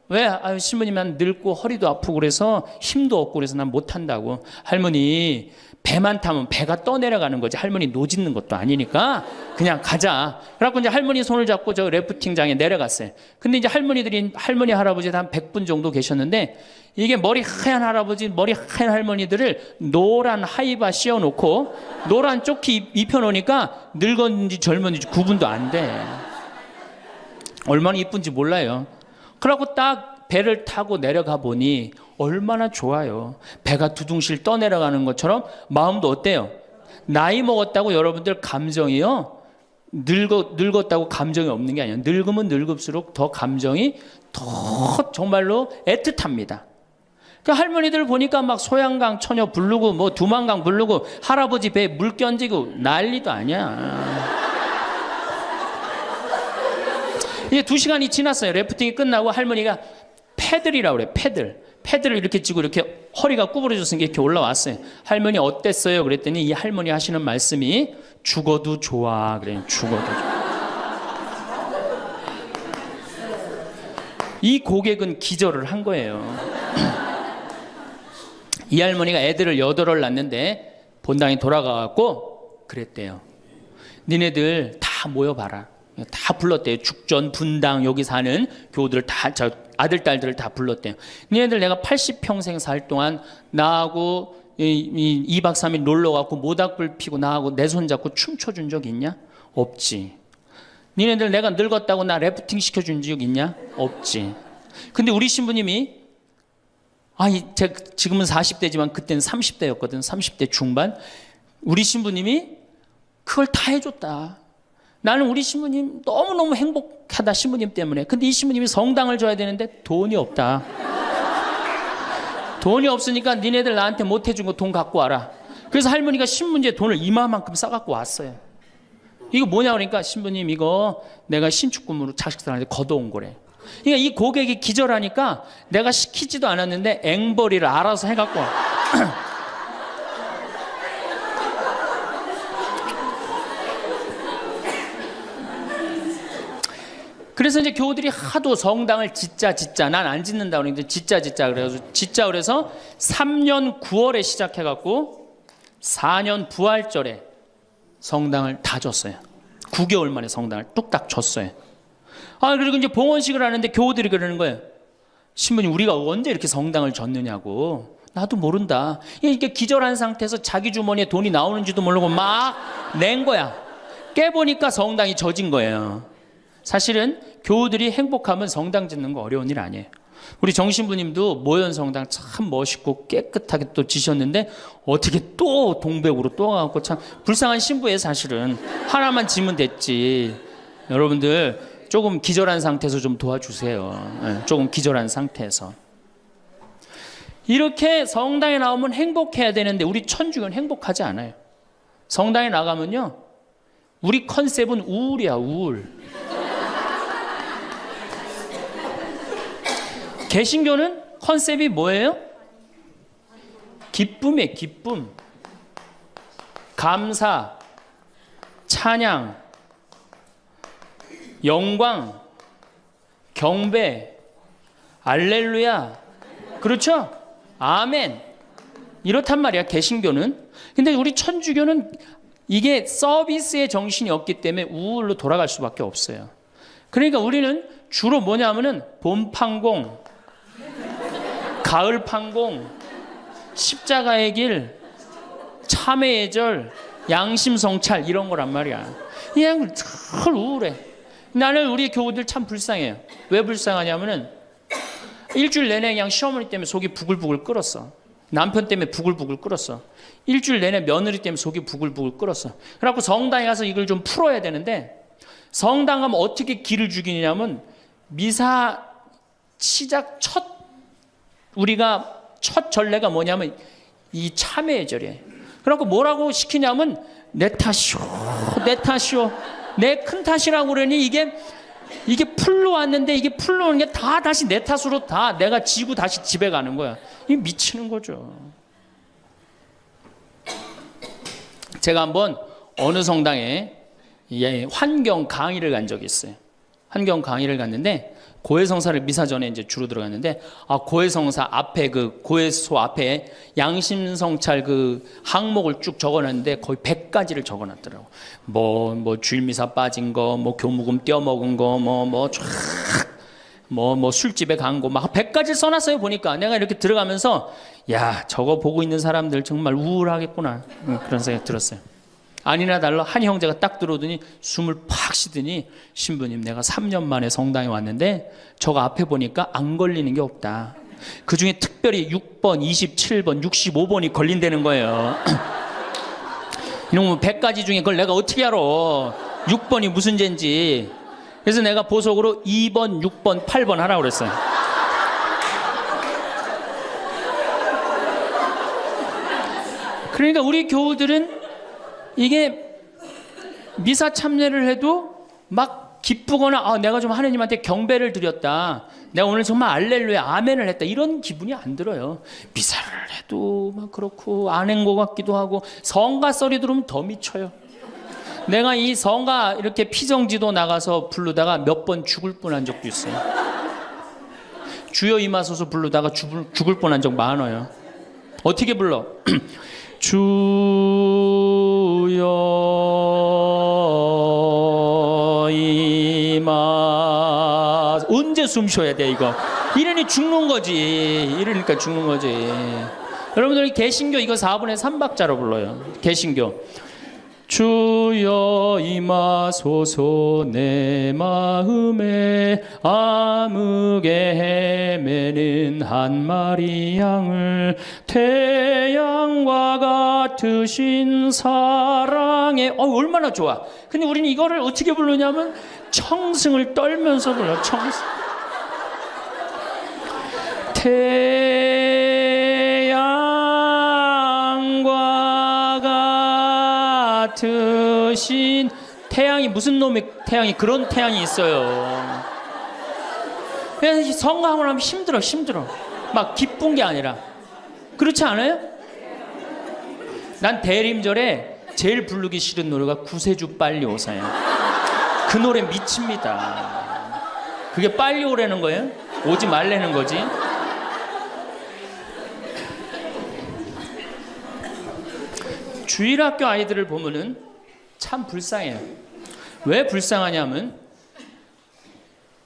왜? 신부님 난 늙고 허리도 아프고 그래서 힘도 없고 그래서 난 못한다고. 할머니 배만 타면 배가 떠내려가는 거지, 할머니 노짓는 것도 아니니까 그냥 가자. 그래갖고 이제 할머니 손을 잡고 저 래프팅장에 내려갔어요. 근데 이제 할머니 할아버지 한 100분 정도 계셨는데, 이게 머리 하얀 할아버지, 머리 하얀 할머니들을 노란 하이바 씌워놓고 노란 조끼 입혀놓으니까 늙었는지 젊었는지 구분도 안 돼. 얼마나 이쁜지 몰라요. 그러고 딱 배를 타고 내려가 보니 얼마나 좋아요. 배가 두둥실 떠내려가는 것처럼 마음도 어때요? 나이 먹었다고 여러분들 감정이요, 늙었다고 감정이 없는 게 아니에요. 늙으면 늙을수록 더 감정이 더 정말로 애틋합니다. 그 할머니들 보니까 막 소양강 처녀 부르고 뭐 두만강 부르고 할아버지 배에 물 껴지고 난리도 아니야. 이제 2시간이 지났어요. 래프팅이 끝나고 할머니가 패들이라고 그래. 패들을 이렇게 쥐고 이렇게 허리가 구부러졌으니까 이렇게 올라왔어요. 할머니 어땠어요? 그랬더니 이 할머니 하시는 말씀이 죽어도 좋아. 그래요. 죽어도 좋아. 이 고객은 기절을 한 거예요. 이 할머니가 애들을 8을 낳는데 본당에 돌아가갖고 그랬대요. 니네들 다 모여봐라. 다 불렀대요. 죽전, 분당, 여기 사는 교우들 다, 아들, 딸들을 다 불렀대요. 니네들 내가 80평생 살 동안 나하고 2박 3일 놀러가고 모닥불 피고 나하고 내 손잡고 춤춰준 적 있냐? 없지. 니네들 내가 늙었다고 나 래프팅 시켜준 적 있냐? 없지. 근데 우리 신부님이 제가 지금은 40대지만 그때는 30대였거든. 30대 중반. 우리 신부님이 그걸 다 해줬다. 나는 우리 신부님 너무너무 행복하다, 신부님 때문에. 근데 이 신부님이 성당을 줘야 되는데 돈이 없다. 돈이 없으니까 니네들 나한테 못 해준 거 돈 갖고 와라. 그래서 할머니가 신문지에 돈을 이마만큼 싸갖고 왔어요. 이거 뭐냐 그러니까 신부님 이거 내가 신축금으로 자식들한테 걷어온 거래. 그러니까 이 고객이 기절하니까 내가 시키지도 않았는데 앵벌이를 알아서 해갖고 그래서 이제 교우들이 하도 성당을 짓자 난 안 짓는다 그러는데 짓자 그래서 3년 9월에 시작해갖고 4년 부활절에 성당을 다 줬어요. 9개월 만에 성당을 뚝딱 줬어요. 그리고 이제 봉헌식을 하는데 교우들이 그러는 거예요. 신부님 우리가 언제 이렇게 성당을 줬느냐고. 나도 모른다. 이렇게 기절한 상태에서 자기 주머니에 돈이 나오는지도 모르고 막 낸 거야. 깨보니까 성당이 젖은 거예요. 사실은 교우들이 행복하면 성당 짓는 거 어려운 일 아니에요. 우리 정신부님도 모현 성당 참 멋있고 깨끗하게 또 지셨는데 어떻게 또 동백으로 또 가고 참 불쌍한 신부예요. 사실은 하나만 지면 됐지. 여러분들 조금 기절한 상태에서 좀 도와주세요. 조금 기절한 상태에서. 이렇게 성당에 나오면 행복해야 되는데 우리 천주교는 행복하지 않아요. 성당에 나가면요 우리 컨셉은 우울이야. 우울. 개신교는 컨셉이 뭐예요? 기쁨이에요. 기쁨, 감사, 찬양, 영광, 경배, 알렐루야. 그렇죠? 아멘. 이렇단 말이야, 개신교는. 근데 우리 천주교는 이게 서비스의 정신이 없기 때문에 우울로 돌아갈 수밖에 없어요. 그러니까 우리는 주로 뭐냐면은 봄 판공, 가을 판공, 십자가의 길, 참회의 절, 양심 성찰 이런 거란 말이야. 그냥 늘 우울해. 나는 우리 교우들 참 불쌍해요. 왜 불쌍하냐면은 일주일 내내 그냥 시어머니 때문에 속이 부글부글 끓었어. 남편 때문에 부글부글 끓었어. 일주일 내내 며느리 때문에 속이 부글부글 끓었어. 그래갖고 성당에 가서 이걸 좀 풀어야 되는데, 성당 가면 어떻게 기를 죽이냐면 미사 시작 우리가 첫 전례가 뭐냐면 이 참회의 절이에요. 그래갖고 뭐라고 시키냐면 내 탓이오, 내 탓이오, 내 큰 탓이라고 그러니 이게 풀로 왔는데 이게 풀로 오는 게 다 다시 내 탓으로 다 내가 지고 다시 집에 가는 거야. 이게 미치는 거죠. 제가 한번 어느 성당에 환경 강의를 간 적이 있어요. 환경 강의를 갔는데 고해성사를 미사 전에 이제 주로 들어갔는데, 고해성사 앞에 그 고해소 앞에 양심성찰 그 항목을 쭉 적어놨는데 거의 100가지를 적어놨더라고. 뭐 주일미사 빠진 거, 뭐 교무금 떼어먹은 거, 뭐 술집에 간 거, 막 100가지를 써놨어요. 보니까 내가 이렇게 들어가면서 야, 저거 보고 있는 사람들 정말 우울하겠구나, 그런 생각 들었어요. 아니나 달라 한 형제가 딱 들어오더니 숨을 팍 쉬더니, 신부님 내가 3년 만에 성당에 왔는데 저거 앞에 보니까 안 걸리는 게 없다. 그중에 특별히 6번, 27번, 65번이 걸린다는 거예요. 이놈은 100가지 중에 그걸 내가 어떻게 알아. 6번이 무슨 죄인지. 그래서 내가 보석으로 2번, 6번, 8번 하라고 그랬어요. 그러니까 우리 교우들은 이게 미사 참여를 해도 막 기쁘거나 내가 좀 하느님한테 경배를 드렸다, 내가 오늘 정말 알렐루야 아멘을 했다, 이런 기분이 안 들어요. 미사를 해도 막 그렇고 안 한 것 같기도 하고, 성가 소리 들으면 더 미쳐요. 내가 이 성가 이렇게 피정지도 나가서 부르다가 몇 번 죽을 뻔한 적도 있어요. 주여 임하소서 부르다가 죽을 뻔한 적 많아요. 어떻게 불러? 주여 임하. 언제 숨 쉬어야 돼 이거? 이러니 죽는 거지. 이러니까 죽는 거지. 여러분들 개신교 이거 4분의 3박자로 불러요. 개신교. 주여 임하소서 내 마음에 암흑에 헤매는 한 마리 양을, 태양과 같으신 사랑에. 얼마나 좋아. 근데 우리는 이거를 어떻게 부르냐면 청승을 떨면서 불러. 청승. 같으신 태양이, 무슨 놈의 태양이, 그런 태양이 있어요. 그래서 성가하고 나면 힘들어. 막 기쁜 게 아니라. 그렇지 않아요? 난 대림절에 제일 부르기 싫은 노래가 구세주 빨리 오사야. 그 노래 미칩니다. 그게 빨리 오라는 거예요? 오지 말라는 거지. 주일학교 아이들을 보면은 참 불쌍해요. 왜 불쌍하냐면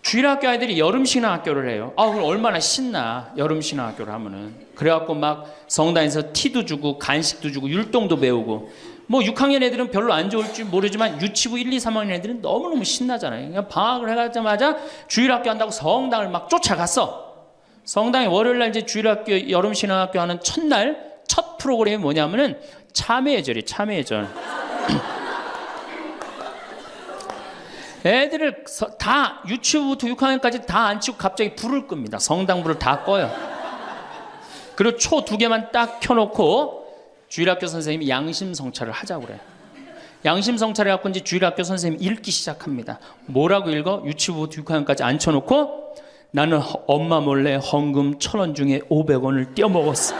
주일학교 아이들이 여름신앙학교를 해요. 그럼 얼마나 신나, 여름신앙학교를 하면은. 그래갖고 막 성당에서 티도 주고 간식도 주고 율동도 배우고. 뭐 6학년 애들은 별로 안 좋을지 모르지만 유치부 1, 2, 3학년 애들은 너무너무 신나잖아요. 그냥 방학을 해가자마자 주일학교 한다고 성당을 막 쫓아갔어. 성당에 월요일날 이제 주일학교 여름신앙학교 하는 첫날 첫 프로그램이 뭐냐면은 참회의 절이, 참회의 절. 애들을 다 유치부부터 6학년까지 다 앉히고 갑자기 불을 끕니다. 성당불을 다 꺼요. 그리고 초 2개만 딱 켜놓고 주일학교 선생님이 양심성찰을 하자고 그래요. 양심성찰을 갖고 이제 주일학교 선생님이 읽기 시작합니다. 뭐라고 읽어? 유치부부터 6학년까지 앉혀놓고 나는 엄마 몰래 헌금 1,000원 중에 500원을 떼어먹었어.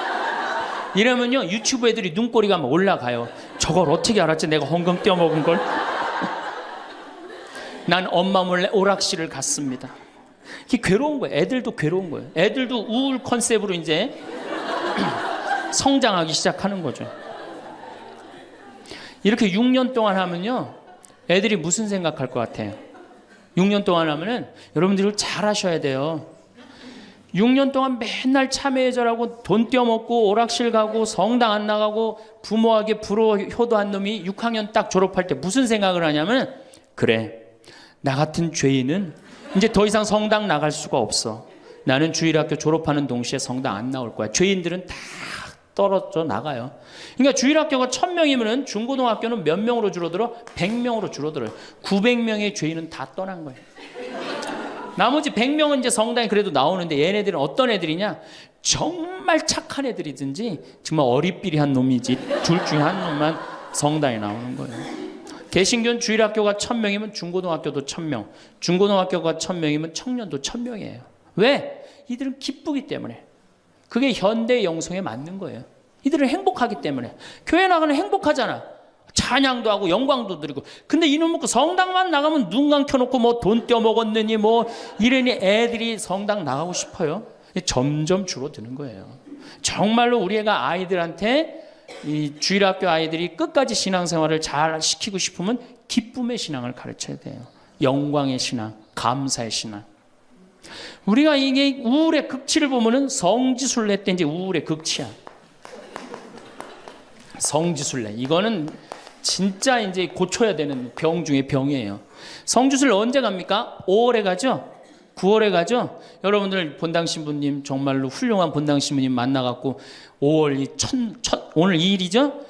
이러면요 유튜브 애들이 눈꼬리가 막 올라가요. 저걸 어떻게 알았지 내가 헌금 떼어먹은 걸. 난 엄마 몰래 오락실을 갔습니다. 이게 괴로운 거예요. 애들도 괴로운 거예요. 애들도 우울 컨셉으로 이제 성장하기 시작하는 거죠. 이렇게 6년 동안 하면요 애들이 무슨 생각할 것 같아요? 6년 동안 하면은 여러분들이 잘 하셔야 돼요. 6년 동안 맨날 참회절하고 돈 떼어먹고 오락실 가고 성당 안 나가고 부모에게 불호 효도한 놈이 6학년 딱 졸업할 때 무슨 생각을 하냐면, 그래 나 같은 죄인은 이제 더 이상 성당 나갈 수가 없어. 나는 주일학교 졸업하는 동시에 성당 안 나올 거야. 죄인들은 다 떨어져 나가요. 그러니까 주일학교가 1,000명이면 중고등학교는 몇 명으로 줄어들어? 100명으로 줄어들어요. 900명의 죄인은 다 떠난 거예요. 나머지 100명은 이제 성당에 그래도 나오는데, 얘네들은 어떤 애들이냐? 정말 착한 애들이든지 정말 어리삐리한 놈이지 둘 중에 한 놈만 성당에 나오는 거예요. 개신교는 주일학교가 1,000명이면 중고등학교도 1,000명, 중고등학교가 1,000명이면 청년도 1,000명이에요. 왜? 이들은 기쁘기 때문에. 그게 현대 영성에 맞는 거예요. 이들은 행복하기 때문에. 교회 나가는 행복하잖아. 찬양도 하고 영광도 드리고. 근데 이놈은 그 성당만 나가면 눈 감켜놓고 뭐 돈 떼어먹었느니 뭐 이러니 애들이 성당 나가고 싶어요. 점점 줄어드는 거예요. 정말로 우리 애가 아이들한테, 이 주일학교 아이들이 끝까지 신앙생활을 잘 시키고 싶으면 기쁨의 신앙을 가르쳐야 돼요. 영광의 신앙, 감사의 신앙. 우리가 이게 우울의 극치를 보면은 성지순례 때 이제 우울의 극치야. 성지순례. 이거는 진짜 이제 고쳐야 되는 병 중에 병이에요. 성지순례 언제 갑니까? 5월에 가죠? 9월에 가죠? 여러분들 본당 신부님 정말로 훌륭한 본당 신부님 만나갖고 5월 오늘 2일이죠?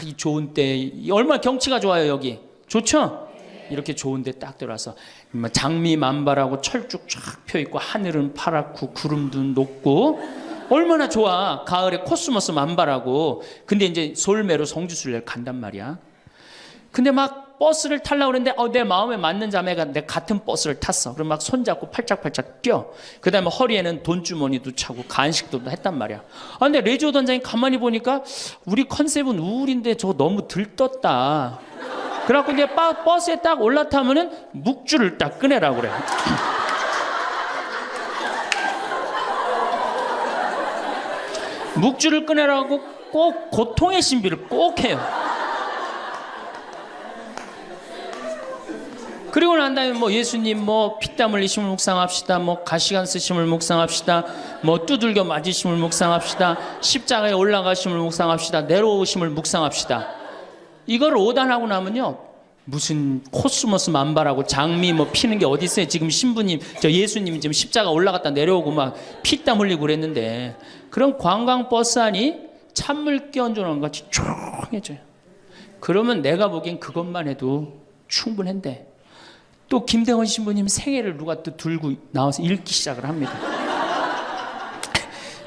이 좋은 때, 얼마나 경치가 좋아요 여기. 좋죠? 이렇게 좋은데 딱 들어와서 장미 만발하고 철쭉 쫙 펴있고 하늘은 파랗고 구름도 높고 얼마나 좋아. 가을에 코스모스 만발하고. 근데 이제 솔매로 성지순례를 간단 말이야. 근데 막 버스를 타려고 그랬는데 내 마음에 맞는 자매가 내 같은 버스를 탔어. 그럼 막 손잡고 팔짝팔짝 뛰어. 그 다음에 허리에는 돈주머니도 차고 간식도 했단 말이야. 근데 레지오 단장이 가만히 보니까 우리 컨셉은 우울인데 저거 너무 들떴다. 그래갖고 이제 버스에 딱 올라타면은 묵주를 딱 꺼내라고 그래. 묵주를 꺼내라고 꼭 고통의 신비를 꼭 해요. 그리고 난 다음에 뭐 예수님 뭐 피땀 흘리심을 묵상합시다. 뭐 가시관 쓰심을 묵상합시다. 뭐 두들겨 맞으심을 묵상합시다. 십자가에 올라가심을 묵상합시다. 내려오심을 묵상합시다. 이걸 오단하고 나면요, 무슨 코스모스 만발하고 장미 뭐 피는 게 어디 있어요. 지금 신부님, 저 예수님이 지금 십자가 올라갔다 내려오고 막 피땀 흘리고 그랬는데, 그런 관광버스 안이 찬물 끼얹어 놓은 것 같이 조용해져요. 그러면 내가 보기엔 그것만 해도 충분한데, 또 김대원 신부님 생애를 누가 또 들고 나와서 읽기 시작을 합니다.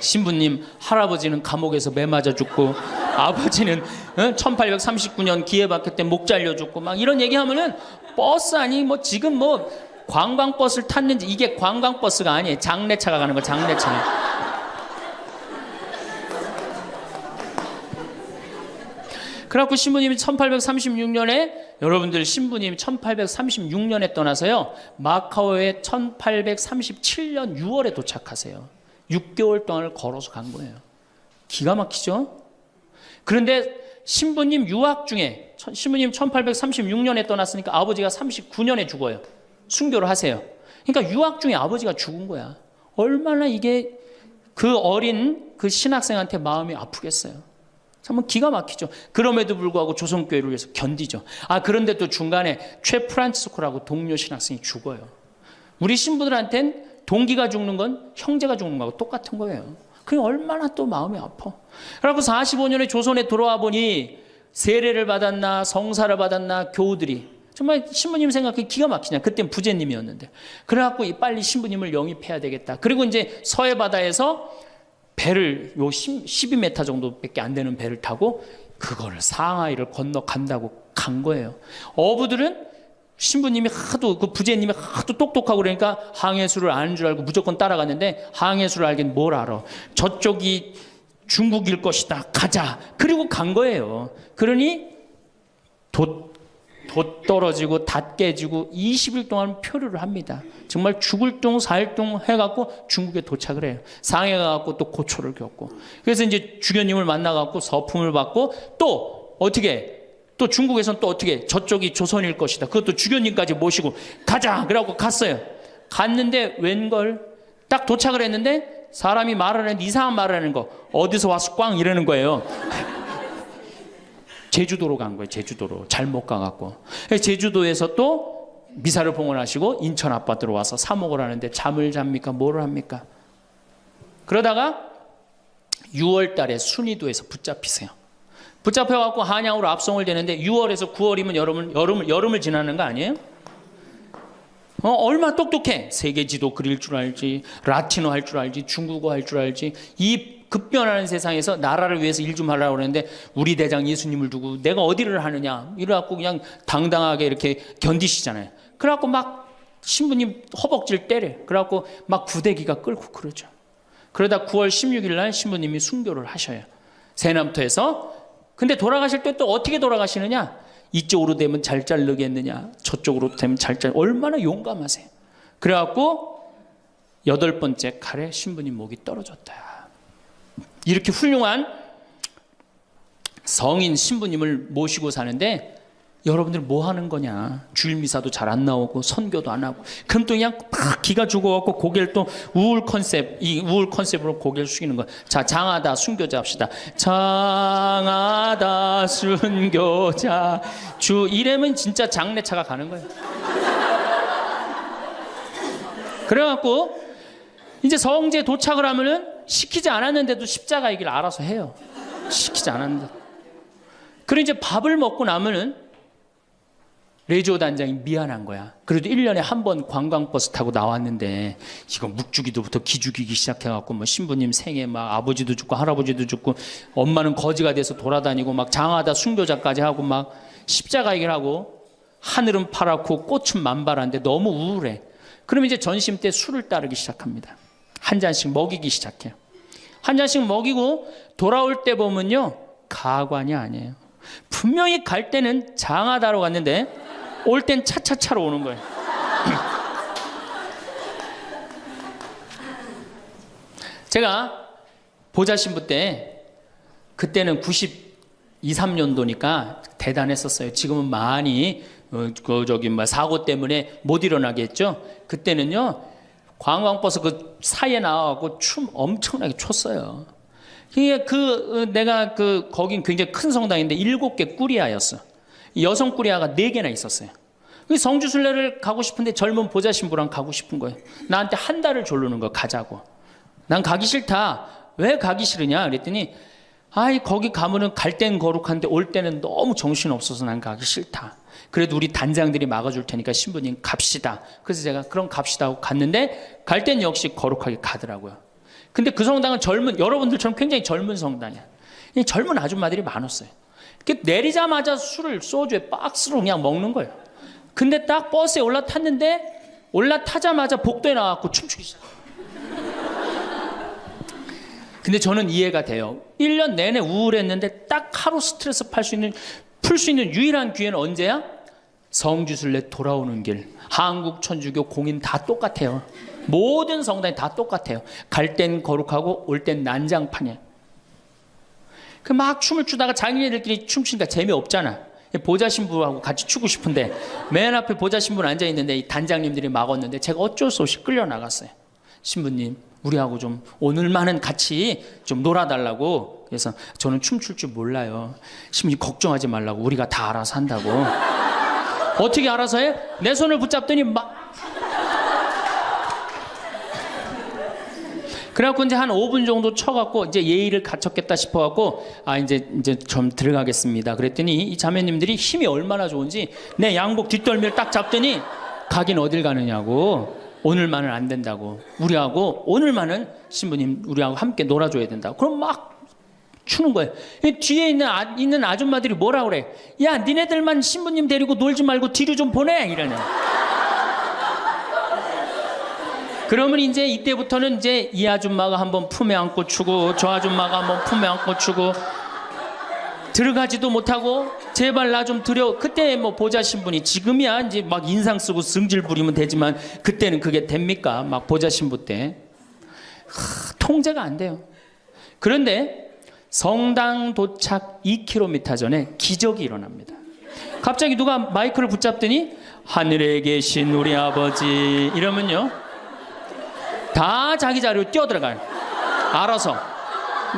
신부님 할아버지는 감옥에서 매 맞아 죽고, 아버지는 1839년 기회박해 때 목 잘려 죽고, 막 이런 얘기하면은 버스 아니 뭐 지금 뭐 관광버스를 탔는지, 이게 관광버스가 아니에요. 장례차가 가는 거, 장례차. 그래갖고 신부님이 1836년에, 여러분들 신부님이 1836년에 떠나서요, 마카오에 1837년 6월에 도착하세요. 6개월 동안을 걸어서 간 거예요. 기가 막히죠? 그런데 신부님 유학 중에, 신부님 1836년에 떠났으니까 아버지가 39년에 죽어요. 순교를 하세요. 그러니까 유학 중에 아버지가 죽은 거야. 얼마나 이게 그 어린 그 신학생한테 마음이 아프겠어요. 정말 기가 막히죠. 그럼에도 불구하고 조선교회를 위해서 견디죠. 그런데 또 중간에 최 프란치스코라고 동료 신학생이 죽어요. 우리 신부들한텐 동기가 죽는 건 형제가 죽는 거하고 똑같은 거예요. 그게 얼마나 또 마음이 아파. 그래서 45년에 조선에 들어와 보니 세례를 받았나 성사를 받았나 교우들이 정말 신부님 생각해 기가 막히냐. 그땐 부제님이었는데. 그래갖고 빨리 신부님을 영입해야 되겠다. 그리고 이제 서해 바다에서 배를 12m 정도밖에 안 되는 배를 타고 그거를 상하이를 건너간다고 간 거예요. 어부들은 신부님이 하도 그 부제님이 하도 똑똑하고 그러니까 항해술을 아는 줄 알고 무조건 따라갔는데 항해술을 알긴 뭘 알아. 저쪽이 중국일 것이다. 가자. 그리고 간 거예요. 그러니 돛 떨어지고 닷 깨지고 20일 동안 표류를 합니다. 정말 죽을 둥 살 둥 해갖고 중국에 도착을 해요. 상해 가갖고 또 고초를 겪고. 그래서 이제 주교님을 만나갖고 서품을 받고 또 어떻게 또 중국에서는 또 어떻게 저쪽이 조선일 것이다. 그것도 주교님까지 모시고 가자. 그래갖고 갔어요. 갔는데 웬걸 딱 도착을 했는데 사람이 말을 하는데 이상한 말을 하는 거. 어디서 와서 꽝 이러는 거예요. 제주도로 간 거예요. 제주도로. 잘못 가갖고. 제주도에서 또 미사를 봉헌하시고 인천 아파트로 와서 사목을 하는데 잠을 잡니까? 뭐를 합니까? 그러다가 6월 달에 순이도에서 붙잡히세요. 붙잡혀갖고 한양으로 압송을 되는데 6월에서 9월이면 여름을 지나는 거 아니에요? 얼마 똑똑해. 세계 지도 그릴 줄 알지, 라틴어 할 줄 알지, 중국어 할 줄 알지. 이 급변하는 세상에서 나라를 위해서 일 좀 하려고 그러는데 우리 대장 예수님을 두고 내가 어디를 하느냐 이래갖고 그냥 당당하게 이렇게 견디시잖아요. 그래갖고 막 신부님 허벅지를 때려. 그래갖고 막 구데기가 끓고 그러죠. 그러다 9월 16일 날 신부님이 순교를 하셔요. 새남터에서. 근데 돌아가실 때 또 어떻게 돌아가시느냐? 이쪽으로 되면 잘 자르겠느냐, 저쪽으로 되면 잘 자르. 얼마나 용감하세요. 그래갖고 8번째 칼에 신부님 목이 떨어졌다. 이렇게 훌륭한 성인 신부님을 모시고 사는데 여러분들 뭐 하는 거냐? 주일 미사도 잘 안 나오고 선교도 안 하고 그럼 또 그냥 딱 기가 죽어갖고 고개를 또 우울 컨셉으로 고개를 숙이는 거야. 자, 장하다 순교자 합시다. 장하다 순교자 주 이래면 진짜 장례차가 가는 거예요. 그래갖고 이제 성지에 도착을 하면은 시키지 않았는데도 십자가의 길 알아서 해요. 시키지 않았는데. 그리고 이제 밥을 먹고 나면은 레지오 단장이 미안한 거야. 그래도 1년에 한 번 관광버스 타고 나왔는데 이거 묵주기도부터 기죽이기 시작해갖고 뭐 신부님 생에 막 아버지도 죽고 할아버지도 죽고 엄마는 거지가 돼서 돌아다니고 막 장하다 순교자까지 하고 막 십자가 얘기를 하고 하늘은 파랗고 꽃은 만발한데 너무 우울해. 그럼 이제 전심 때 술을 따르기 시작합니다. 한 잔씩 먹이기 시작해요. 한 잔씩 먹이고 돌아올 때 보면요 가관이 아니에요. 분명히 갈 때는 장하다로 갔는데 올 땐 차차차로 오는 거예요. 제가 보좌 신부 때 그때는 92, 3년도니까 대단했었어요. 지금은 많이 사고 때문에 못 일어나게 했죠. 그때는요 관광버스 그 사이에 나와갖고 춤 엄청나게 췄어요. 내가 거긴 굉장히 큰 성당인데 7개 꾸리아였어. 여성 꾸리아가 4개나 있었어요. 성주순례를 가고 싶은데 젊은 보좌 신부랑 가고 싶은 거예요. 나한테 한 달을 졸르는 거 가자고. 난 가기 싫다. 왜 가기 싫으냐? 그랬더니 거기 가면은 갈 땐 거룩한데 올 때는 너무 정신 없어서 난 가기 싫다. 그래도 우리 단장들이 막아줄 테니까 신부님 갑시다. 그래서 제가 그럼 갑시다 하고 갔는데 갈 땐 역시 거룩하게 가더라고요. 근데 그 성당은 여러분들처럼 굉장히 젊은 성당이야. 젊은 아줌마들이 많았어요. 내리자마자 술을 소주에 박스로 그냥 먹는 거예요. 근데 딱 버스에 올라타자마자 복도에 나와서 춤추기 시작. 근데 저는 이해가 돼요. 1년 내내 우울했는데 딱 하루 스트레스 풀 수 있는 유일한 기회는 언제야? 성주순례 돌아오는 길. 한국 천주교 공인 다 똑같아요. 모든 성당이 다 똑같아요. 갈 땐 거룩하고 올 땐 난장판이에요. 막 춤을 추다가 자기네들끼리 춤추니까 재미없잖아. 보좌 신부하고 같이 추고 싶은데 맨 앞에 보좌 신부는 앉아있는데 이 단장님들이 막았는데 제가 어쩔 수 없이 끌려나갔어요. 신부님 우리하고 좀 오늘만은 같이 좀 놀아달라고. 그래서 저는 춤출 줄 몰라요. 신부님 걱정하지 말라고. 우리가 다 알아서 한다고. 어떻게 알아서 해? 내 손을 붙잡더니 그래갖고 이제 한 5분 정도 쳐갖고 이제 예의를 갖췄겠다 싶어갖고 이제 좀 들어가겠습니다. 그랬더니 이 자매님들이 힘이 얼마나 좋은지 내 양복 뒷덜미를 딱 잡더니 가긴 어딜 가느냐고. 오늘만은 안 된다고. 우리하고 오늘만은 신부님 우리하고 함께 놀아줘야 된다고. 그럼 막 추는 거예요. 뒤에 있는 아줌마들이 뭐라 그래? 야, 니네들만 신부님 데리고 놀지 말고 뒤로 좀 보내! 이러네. 그러면 이제 이때부터는 이제 이 아줌마가 한번 품에 안고 추고 저 아줌마가 한번 품에 안고 추고 들어가지도 못하고 제발 나 좀 들여. 그때 뭐 보좌 신부니 지금이야 이제 막 인상 쓰고 승질 부리면 되지만 그때는 그게 됩니까? 막 보좌 신부 때 통제가 안 돼요. 그런데 성당 도착 2km 전에 기적이 일어납니다. 갑자기 누가 마이크를 붙잡더니 하늘에 계신 우리 아버지 이러면요 다 자기 자리로 뛰어들어가요. 알아서.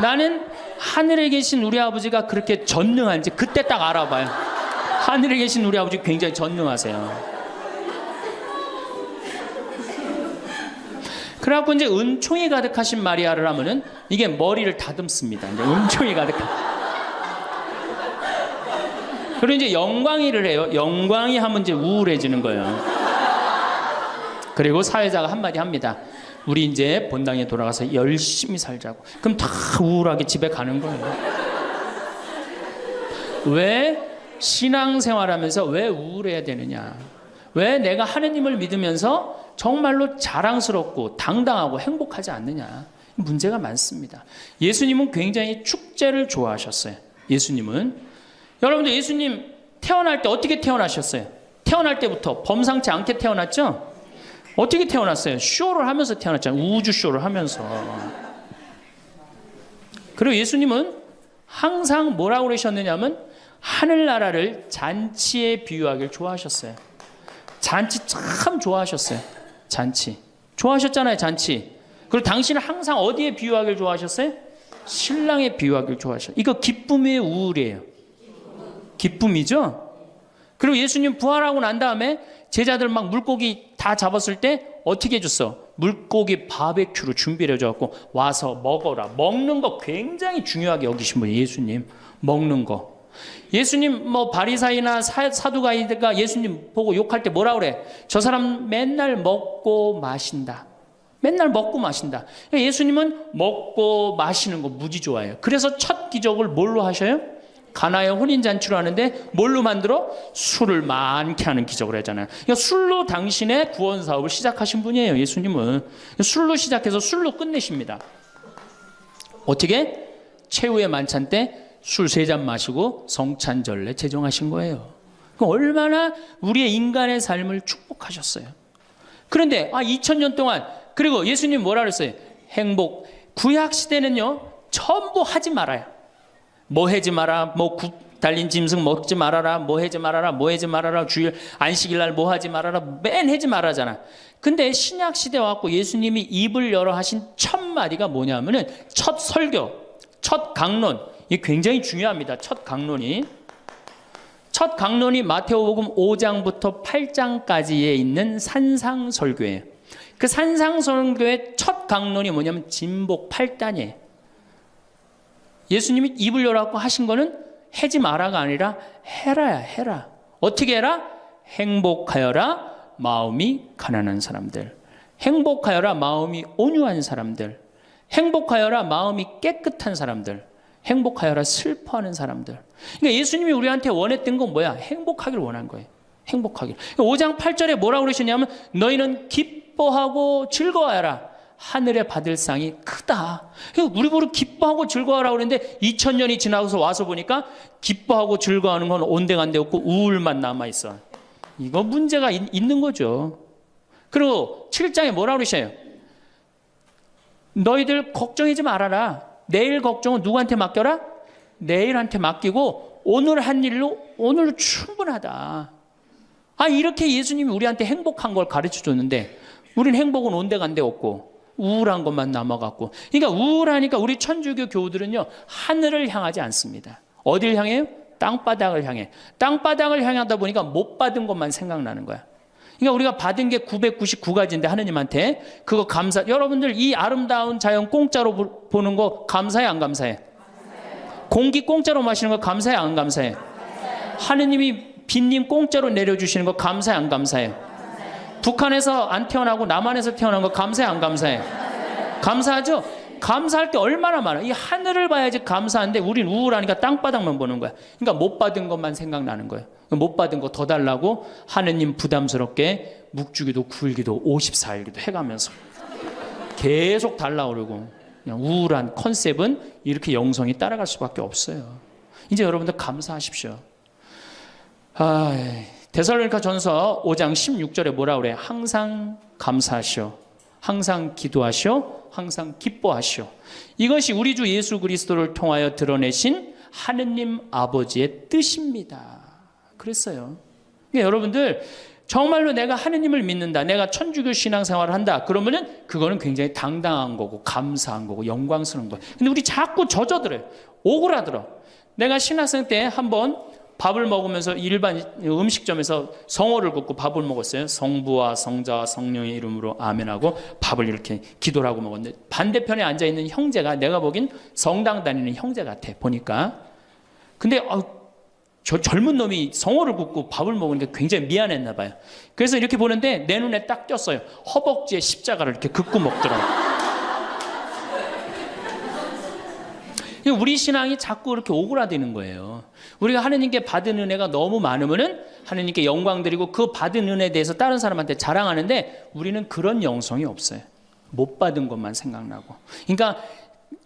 나는 하늘에 계신 우리 아버지가 그렇게 전능한지 그때 딱 알아봐요. 하늘에 계신 우리 아버지 굉장히 전능하세요. 그래갖고 이제 은총이 가득하신 마리아를 하면은 이게 머리를 다듬습니다. 이제 은총이 가득한. 그리고 이제 영광이를 해요. 영광이 하면 이제 우울해지는 거예요. 그리고 사회자가 한마디 합니다. 우리 이제 본당에 돌아가서 열심히 살자고. 그럼 다 우울하게 집에 가는 거예요. 왜 신앙생활하면서 왜 우울해야 되느냐? 왜 내가 하느님을 믿으면서 정말로 자랑스럽고 당당하고 행복하지 않느냐? 문제가 많습니다. 예수님은 굉장히 축제를 좋아하셨어요. 예수님은. 여러분들 예수님 태어날 때 어떻게 태어나셨어요? 태어날 때부터 범상치 않게 태어났죠? 어떻게 태어났어요? 쇼를 하면서 태어났잖아요. 우주 쇼를 하면서. 그리고 예수님은 항상 뭐라고 그러셨느냐면 하늘나라를 잔치에 비유하길 좋아하셨어요. 잔치 참 좋아하셨어요. 잔치. 좋아하셨잖아요, 잔치. 그리고 당신은 항상 어디에 비유하길 좋아하셨어요? 신랑에 비유하길 좋아하셨어요. 이거 기쁨이에요, 우울이에요? 기쁨이죠? 그리고 예수님 부활하고 난 다음에 제자들 막 물고기 다 잡았을 때 어떻게 해줬어? 물고기 바베큐로 준비를 해줘갖고 와서 먹어라. 먹는 거 굉장히 중요하게 여기신 분이에요. 예수님. 먹는 거. 예수님 뭐 바리사이나 사두가이가 예수님 보고 욕할 때 뭐라 그래? 저 사람 맨날 먹고 마신다. 맨날 먹고 마신다. 예수님은 먹고 마시는 거 무지 좋아해요. 그래서 첫 기적을 뭘로 하셔요? 가나의 혼인잔치로 하는데 뭘로 만들어? 술을 많게 하는 기적을 하잖아요. 그러니까 술로 당신의 구원 사업을 시작하신 분이에요. 예수님은. 술로 시작해서 술로 끝내십니다. 어떻게? 최후의 만찬 때 술 3잔 마시고 성찬절례 제정하신 거예요. 그럼 얼마나 우리의 인간의 삶을 축복하셨어요. 그런데 2000년 동안 그리고 예수님 뭐라 그랬어요? 행복. 구약 시대는요 전부 하지 말아요. 뭐 하지 마라, 뭐 달린 짐승 먹지 말아라, 뭐 하지 말아라, 뭐 하지 말아라, 주일 안식일날 뭐 하지 말아라, 맨 하지 말아잖아. 근데 신약 시대 와갖고 예수님이 입을 열어 하신 첫 마디가 뭐냐면은 첫 설교, 첫 강론. 이게 굉장히 중요합니다. 첫 강론이 마태복음 5장부터 8장까지에 있는 산상설교예요. 그 산상설교의 첫 강론이 뭐냐면 진복 8단이에요. 예수님이 입을 열어갖고 하신 거는 하지 마라가 아니라 해라야, 해라. 어떻게 해라? 행복하여라 마음이 가난한 사람들. 행복하여라 마음이 온유한 사람들. 행복하여라 마음이 깨끗한 사람들. 행복하여라 슬퍼하는 사람들. 그러니까 예수님이 우리한테 원했던 건 뭐야? 행복하기를 원한 거예요. 행복하기를. 5장 8절에 뭐라고 그러셨냐면 너희는 기뻐하고 즐거워하라. 하늘에 받을 상이 크다. 우리 보러 기뻐하고 즐거워하라고 그랬는데 2000년이 지나서 와서 보니까 기뻐하고 즐거워하는 건 온데간데 없고 우울만 남아있어. 이거 문제가 있는 거죠. 그리고 7장에 뭐라고 그러셔요? 너희들 걱정하지 말아라. 내일 걱정은 누구한테 맡겨라? 내일한테 맡기고 오늘 한 일로 오늘 충분하다. 이렇게 예수님이 우리한테 행복한 걸 가르쳐 줬는데 우린 행복은 온데간데 없고 우울한 것만 남아갖고. 그러니까 우울하니까 우리 천주교 교우들은요 하늘을 향하지 않습니다. 어딜 향해요? 땅바닥을 향해. 땅바닥을 향하다 보니까 못 받은 것만 생각나는 거야. 그러니까 우리가 받은 게 999가지인데 하느님한테 그거 감사. 여러분들 이 아름다운 자연 공짜로 보는 거 감사해 안 감사해? 공기 공짜로 마시는 거 감사해 안 감사해? 하느님이 빈님 공짜로 내려주시는 거 감사해 안 감사해? 북한에서 안 태어나고 남한에서 태어난 거 감사해 안 감사해? 감사하죠? 감사할 게 얼마나 많아. 이 하늘을 봐야지 감사한데 우린 우울하니까 땅바닥만 보는 거야. 그러니까 못 받은 것만 생각나는 거예요. 못 받은 거 더 달라고 하느님 부담스럽게 묵주기도 굴기도 54일기도 해가면서 계속 달라고 그러고, 그냥 우울한 컨셉은 이렇게 영성이 따라갈 수밖에 없어요. 이제 여러분들 감사하십시오. 데살로니가 전서 5장 16절에 뭐라 그래? 항상 감사하시오. 항상 기도하시오. 항상 기뻐하시오. 이것이 우리 주 예수 그리스도를 통하여 드러내신 하느님 아버지의 뜻입니다. 그랬어요. 그러니까 여러분들 정말로 내가 하느님을 믿는다, 내가 천주교 신앙생활을 한다, 그러면은 그거는 굉장히 당당한 거고 감사한 거고 영광스러운 거예요. 근데 우리 자꾸 젖어들어요. 오그라들어. 내가 신학생 때 한번 밥을 먹으면서 일반 음식점에서 성호를 긋고 밥을 먹었어요. 성부와 성자와 성령의 이름으로 아멘하고 밥을 이렇게 기도를 하고 먹었는데, 반대편에 앉아있는 형제가 내가 보긴 성당 다니는 형제 같아 보니까. 근데 저 젊은 놈이 성호를 긋고 밥을 먹으니까 굉장히 미안했나 봐요. 그래서 이렇게 보는데 내 눈에 딱 띄었어요. 허벅지에 십자가를 이렇게 긋고 먹더라고요. 우리 신앙이 자꾸 이렇게 오그라드는 거예요. 우리가 하느님께 받은 은혜가 너무 많으면은 하느님께 영광 드리고 그 받은 은혜에 대해서 다른 사람한테 자랑하는데, 우리는 그런 영성이 없어요. 못 받은 것만 생각나고. 그러니까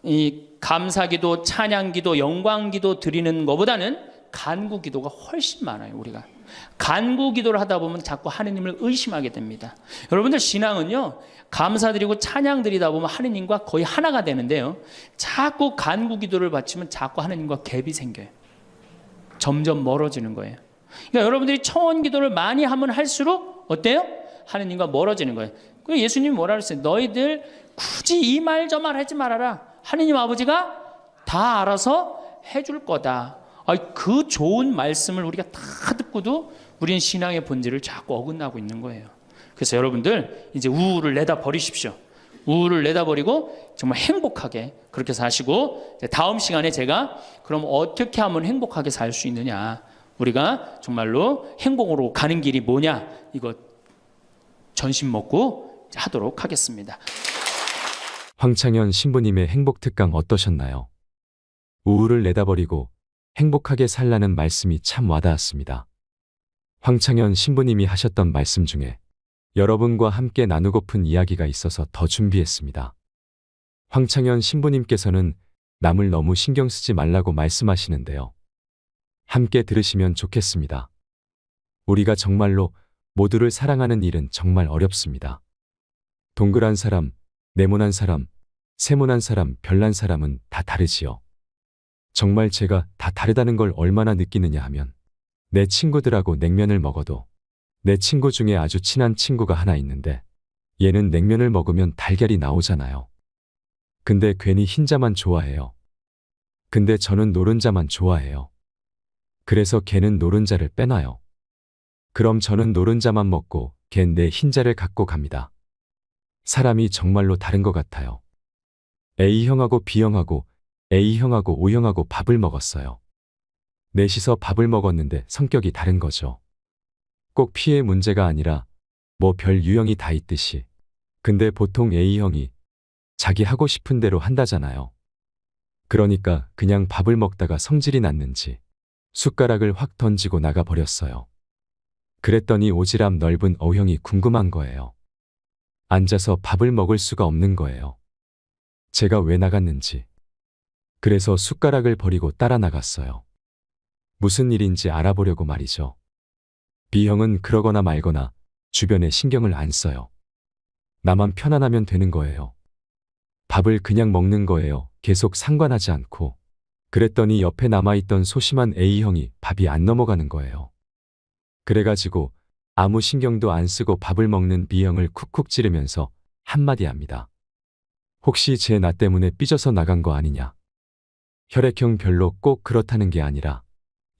이 감사기도, 찬양기도, 영광기도 드리는 것보다는 간구기도가 훨씬 많아요. 우리가 간구기도를 하다 보면 자꾸 하느님을 의심하게 됩니다. 여러분들 신앙은요, 감사드리고 찬양드리다 보면 하느님과 거의 하나가 되는데요, 자꾸 간구기도를 바치면 자꾸 하느님과 갭이 생겨요. 점점 멀어지는 거예요. 그러니까 여러분들이 청원기도를 많이 하면 할수록 어때요? 하느님과 멀어지는 거예요. 그래서 예수님이 뭐라 그랬어요? 너희들 굳이 이 말 저 말 하지 말아라. 하느님 아버지가 다 알아서 해줄 거다. 그 좋은 말씀을 우리가 다 듣고도 우리는 신앙의 본질을 자꾸 어긋나고 있는 거예요. 그래서 여러분들 이제 우울을 내다 버리십시오. 우울을 내다 버리고 정말 행복하게 그렇게 사시고, 다음 시간에 제가 그럼 어떻게 하면 행복하게 살 수 있느냐, 우리가 정말로 행복으로 가는 길이 뭐냐, 이거 전심 먹고 하도록 하겠습니다. 황창현 신부님의 행복 특강 어떠셨나요? 우울을 내다버리고 행복하게 살라는 말씀이 참 와닿았습니다. 황창현 신부님이 하셨던 말씀 중에 여러분과 함께 나누고픈 이야기가 있어서 더 준비했습니다. 황창현 신부님께서는 남을 너무 신경 쓰지 말라고 말씀하시는데요. 함께 들으시면 좋겠습니다. 우리가 정말로 모두를 사랑하는 일은 정말 어렵습니다. 동글한 사람, 네모난 사람, 세모난 사람, 별난 사람은 다 다르지요. 정말 제가 다 다르다는 걸 얼마나 느끼느냐 하면, 내 친구들하고 냉면을 먹어도 내 친구 중에 아주 친한 친구가 하나 있는데 얘는 냉면을 먹으면 달걀이 나오잖아요. 근데 괜히 흰자만 좋아해요. 근데 저는 노른자만 좋아해요. 그래서 걔는 노른자를 빼놔요. 그럼 저는 노른자만 먹고 걘 내 흰자를 갖고 갑니다. 사람이 정말로 다른 것 같아요. A형하고 B형하고 A형하고 O형하고 밥을 먹었어요. 넷이서 밥을 먹었는데 성격이 다른 거죠. 꼭 피해 문제가 아니라 뭐 별 유형이 다 있듯이. 근데 보통 A형이 자기 하고 싶은 대로 한다잖아요. 그러니까 그냥 밥을 먹다가 성질이 났는지 숟가락을 확 던지고 나가버렸어요. 그랬더니 오지랖 넓은 O형이 궁금한 거예요. 앉아서 밥을 먹을 수가 없는 거예요. 제가 왜 나갔는지. 그래서 숟가락을 버리고 따라 나갔어요. 무슨 일인지 알아보려고 말이죠. B형은 그러거나 말거나 주변에 신경을 안 써요. 나만 편안하면 되는 거예요. 밥을 그냥 먹는 거예요. 계속 상관하지 않고. 그랬더니 옆에 남아있던 소심한 A형이 밥이 안 넘어가는 거예요. 그래가지고 아무 신경도 안 쓰고 밥을 먹는 B형을 쿡쿡 찌르면서 한마디 합니다. 혹시 쟤 나 때문에 삐져서 나간 거 아니냐? 혈액형 별로 꼭 그렇다는 게 아니라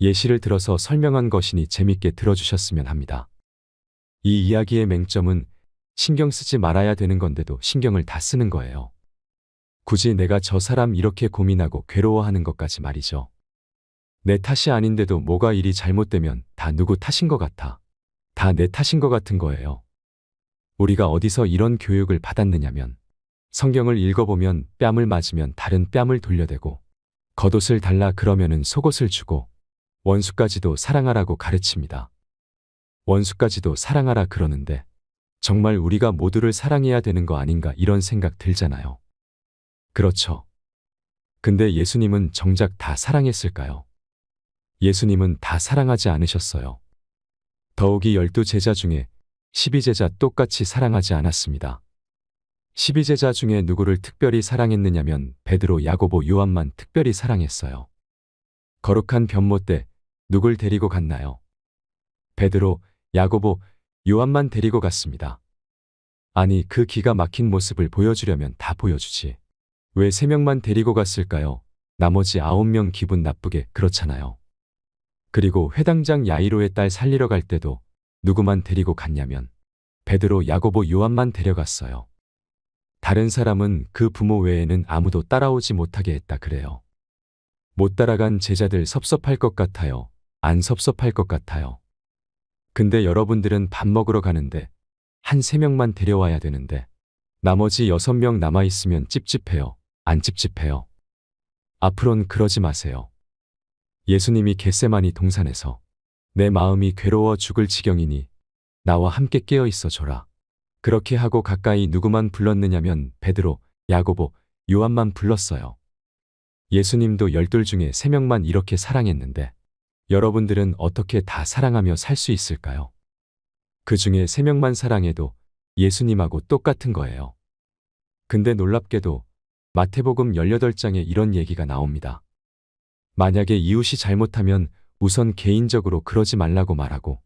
예시를 들어서 설명한 것이니 재밌게 들어주셨으면 합니다. 이 이야기의 맹점은 신경 쓰지 말아야 되는 건데도 신경을 다 쓰는 거예요. 굳이 내가 저 사람 이렇게 고민하고 괴로워하는 것까지 말이죠. 내 탓이 아닌데도 뭐가 일이 잘못되면 다 누구 탓인 것 같아. 다 내 탓인 것 같은 거예요. 우리가 어디서 이런 교육을 받았느냐면 성경을 읽어보면 뺨을 맞으면 다른 뺨을 돌려대고 겉옷을 달라 그러면은 속옷을 주고 원수까지도 사랑하라고 가르칩니다. 원수까지도 사랑하라 그러는데 정말 우리가 모두를 사랑해야 되는 거 아닌가 이런 생각 들잖아요. 그렇죠. 근데 예수님은 정작 다 사랑했을까요? 예수님은 다 사랑하지 않으셨어요. 더욱이 12제자 중에 12제자 똑같이 사랑하지 않았습니다. 12제자 중에 누구를 특별히 사랑했느냐면 베드로, 야고보, 요한만 특별히 사랑했어요. 거룩한 변모 때 누굴 데리고 갔나요? 베드로, 야고보, 요한만 데리고 갔습니다. 아니, 그 기가 막힌 모습을 보여주려면 다 보여주지. 왜 3명만 데리고 갔을까요? 나머지 9명 기분 나쁘게 그렇잖아요. 그리고 회당장 야이로의 딸 살리러 갈 때도 누구만 데리고 갔냐면 베드로, 야고보, 요한만 데려갔어요. 다른 사람은 그 부모 외에는 아무도 따라오지 못하게 했다 그래요. 못 따라간 제자들 섭섭할 것 같아요? 안 섭섭할 것 같아요? 근데 여러분들은 밥 먹으러 가는데 한 3명만 데려와야 되는데 나머지 6명 남아있으면 찝찝해요? 안 찝찝해요? 앞으론 그러지 마세요. 예수님이 겟세마니 동산에서 내 마음이 괴로워 죽을 지경이니 나와 함께 깨어 있어 줘라. 그렇게 하고 가까이 누구만 불렀느냐면 베드로, 야고보, 요한만 불렀어요. 예수님도 12 중에 3명만 이렇게 사랑했는데 여러분들은 어떻게 다 사랑하며 살 수 있을까요? 그 중에 3명만 사랑해도 예수님하고 똑같은 거예요. 근데 놀랍게도 마태복음 18장에 이런 얘기가 나옵니다. 만약에 이웃이 잘못하면 우선 개인적으로 그러지 말라고 말하고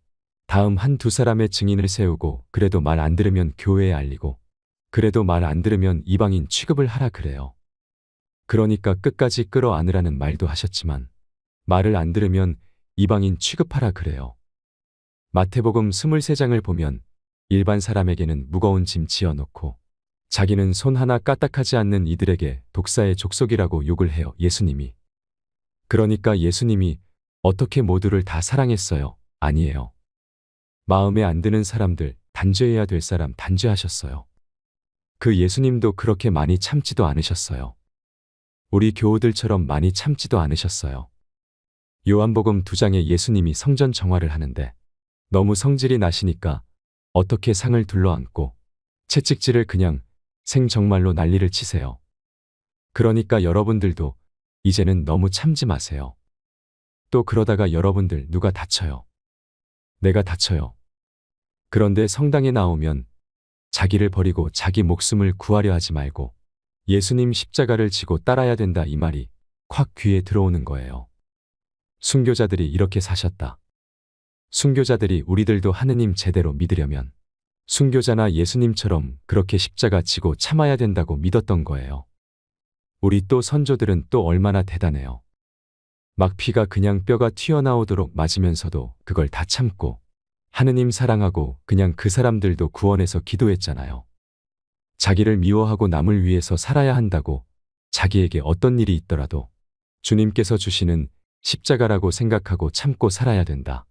다음 1-2 사람의 증인을 세우고 그래도 말 안 들으면 교회에 알리고 그래도 말 안 들으면 이방인 취급을 하라 그래요. 그러니까 끝까지 끌어안으라는 말도 하셨지만 말을 안 들으면 이방인 취급하라 그래요. 마태복음 23장을 보면 일반 사람에게는 무거운 짐 지어놓고 자기는 손 하나 까딱하지 않는 이들에게 독사의 족속이라고 욕을 해요, 예수님이. 그러니까 예수님이 어떻게 모두를 다 사랑했어요? 아니에요. 마음에 안 드는 사람들, 단죄해야 될 사람 단죄하셨어요. 그 예수님도 그렇게 많이 참지도 않으셨어요. 우리 교우들처럼 많이 참지도 않으셨어요. 요한복음 2장에 예수님이 성전 정화를 하는데 너무 성질이 나시니까 어떻게 상을 둘러안고 채찍질을 그냥 생정말로 난리를 치세요. 그러니까 여러분들도 이제는 너무 참지 마세요. 또 그러다가 여러분들 누가 다쳐요. 내가 다쳐요. 그런데 성당에 나오면 자기를 버리고 자기 목숨을 구하려 하지 말고 예수님 십자가를 지고 따라야 된다 이 말이 콱 귀에 들어오는 거예요. 순교자들이 이렇게 사셨다. 순교자들이 우리들도 하느님 제대로 믿으려면 순교자나 예수님처럼 그렇게 십자가 지고 참아야 된다고 믿었던 거예요. 우리 또 선조들은 또 얼마나 대단해요. 막 피가 그냥 뼈가 튀어나오도록 맞으면서도 그걸 다 참고 하느님 사랑하고 그냥 그 사람들도 구원해서 기도했잖아요. 자기를 미워하고 남을 위해서 살아야 한다고 자기에게 어떤 일이 있더라도 주님께서 주시는 십자가라고 생각하고 참고 살아야 된다.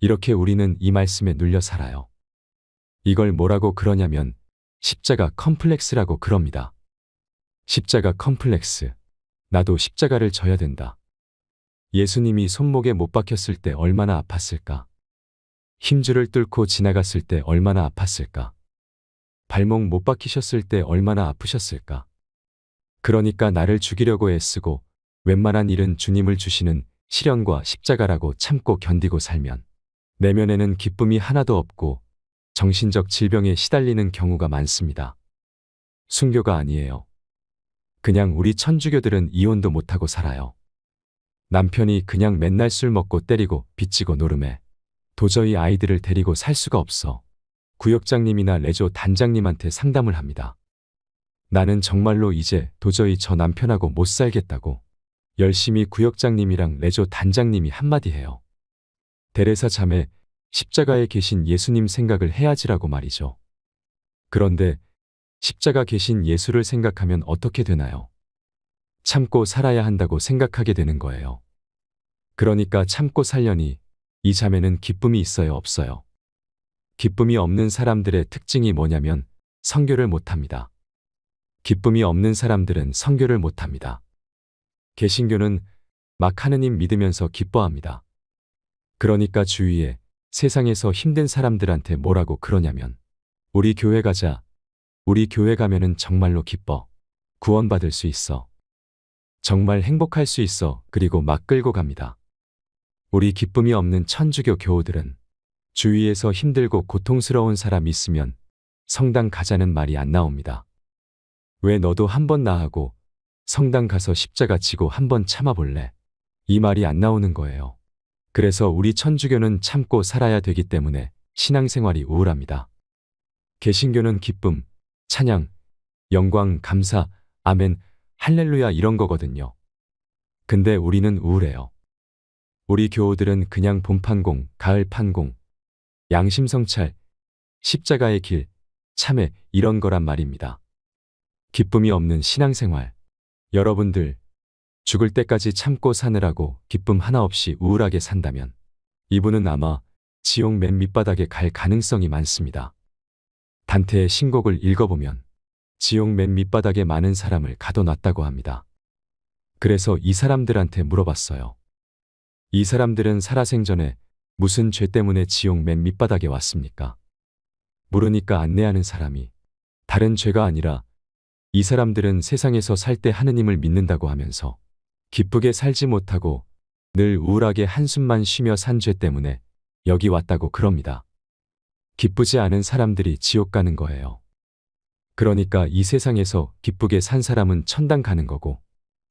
이렇게 우리는 이 말씀에 눌려 살아요. 이걸 뭐라고 그러냐면 십자가 컴플렉스라고 그럽니다. 십자가 컴플렉스. 나도 십자가를 져야 된다. 예수님이 손목에 못 박혔을 때 얼마나 아팠을까? 힘줄을 뚫고 지나갔을 때 얼마나 아팠을까? 발목 못 박히셨을 때 얼마나 아프셨을까? 그러니까 나를 죽이려고 애쓰고 웬만한 일은 주님을 주시는 시련과 십자가라고 참고 견디고 살면 내면에는 기쁨이 하나도 없고 정신적 질병에 시달리는 경우가 많습니다. 순교가 아니에요. 그냥 우리 천주교들은 이혼도 못하고 살아요. 남편이 그냥 맨날 술 먹고 때리고 빚지고 노름해. 도저히 아이들을 데리고 살 수가 없어. 구역장님이나 레조 단장님한테 상담을 합니다. 나는 정말로 이제 도저히 저 남편하고 못 살겠다고 열심히 구역장님이랑 레조 단장님이 한마디 해요. 데레사 자매, 십자가에 계신 예수님 생각을 해야지라고 말이죠. 그런데 십자가 계신 예수를 생각하면 어떻게 되나요? 참고 살아야 한다고 생각하게 되는 거예요. 그러니까 참고 살려니 이 자매는 기쁨이 있어요, 없어요? 기쁨이 없는 사람들의 특징이 뭐냐면 선교를 못합니다. 기쁨이 없는 사람들은 선교를 못합니다. 개신교는 막 하느님 믿으면서 기뻐합니다. 그러니까 주위에 세상에서 힘든 사람들한테 뭐라고 그러냐면 우리 교회 가자. 우리 교회 가면은 정말로 기뻐. 구원받을 수 있어. 정말 행복할 수 있어. 그리고 막 끌고 갑니다. 우리 기쁨이 없는 천주교 교우들은 주위에서 힘들고 고통스러운 사람 있으면 성당 가자는 말이 안 나옵니다. 왜 너도 한번 나하고 성당 가서 십자가 지고 한번 참아볼래? 이 말이 안 나오는 거예요. 그래서 우리 천주교는 참고 살아야 되기 때문에 신앙생활이 우울합니다. 개신교는 기쁨, 찬양, 영광, 감사, 아멘, 할렐루야 이런 거거든요. 근데 우리는 우울해요. 우리 교우들은 그냥 봄판공, 가을판공, 양심성찰, 십자가의 길, 참회 이런 거란 말입니다. 기쁨이 없는 신앙생활. 여러분들 죽을 때까지 참고 사느라고 기쁨 하나 없이 우울하게 산다면 이분은 아마 지옥 맨 밑바닥에 갈 가능성이 많습니다. 단테의 신곡을 읽어보면 지옥 맨 밑바닥에 많은 사람을 가둬놨다고 합니다. 그래서 이 사람들한테 물어봤어요. 이 사람들은 살아생전에 무슨 죄 때문에 지옥 맨 밑바닥에 왔습니까? 모르니까 안내하는 사람이 다른 죄가 아니라 이 사람들은 세상에서 살 때 하느님을 믿는다고 하면서 기쁘게 살지 못하고 늘 우울하게 한숨만 쉬며 산 죄 때문에 여기 왔다고 그럽니다. 기쁘지 않은 사람들이 지옥 가는 거예요. 그러니까 이 세상에서 기쁘게 산 사람은 천당 가는 거고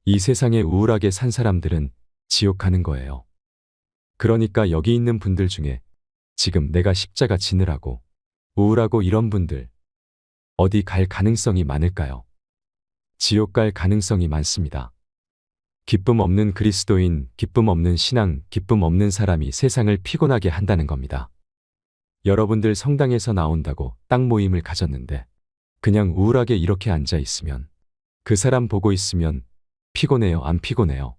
이 세상에 우울하게 산 사람들은 지옥 가는 거예요. 그러니까 여기 있는 분들 중에 지금 내가 십자가 지느라고 우울하고 이런 분들 어디 갈 가능성이 많을까요? 지옥 갈 가능성이 많습니다. 기쁨 없는 그리스도인, 기쁨 없는 신앙, 기쁨 없는 사람이 세상을 피곤하게 한다는 겁니다. 여러분들 성당에서 나온다고 딱 모임을 가졌는데 그냥 우울하게 이렇게 앉아 있으면 그 사람 보고 있으면 피곤해요, 안 피곤해요?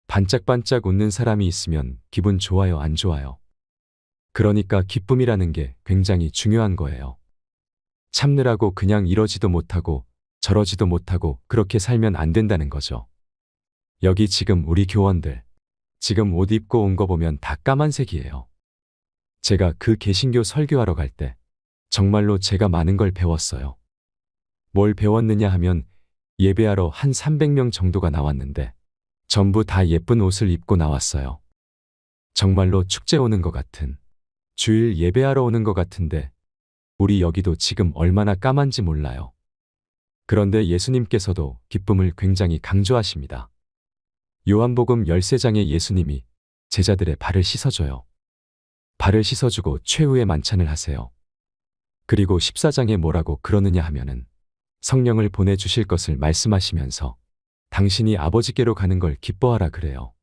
반짝반짝 웃는 사람이 있으면 기분 좋아요, 안 좋아요? 그러니까 기쁨이라는 게 굉장히 중요한 거예요. 참느라고 그냥 이러지도 못하고 저러지도 못하고 그렇게 살면 안 된다는 거죠. 여기 지금 우리 교원들 지금 옷 입고 온 거 보면 다 까만색이에요. 제가 그 개신교 설교하러 갈 때 정말로 제가 많은 걸 배웠어요. 뭘 배웠느냐 하면 예배하러 한 300명 정도가 나왔는데 전부 다 예쁜 옷을 입고 나왔어요. 정말로 축제 오는 것 같은, 주일 예배하러 오는 것 같은데 우리 여기도 지금 얼마나 까만지 몰라요. 그런데 예수님께서도 기쁨을 굉장히 강조하십니다. 요한복음 13장에 예수님이 제자들의 발을 씻어줘요. 발을 씻어주고 최후의 만찬을 하세요. 그리고 14장에 뭐라고 그러느냐 하면은 성령을 보내주실 것을 말씀하시면서 당신이 아버지께로 가는 걸 기뻐하라 그래요.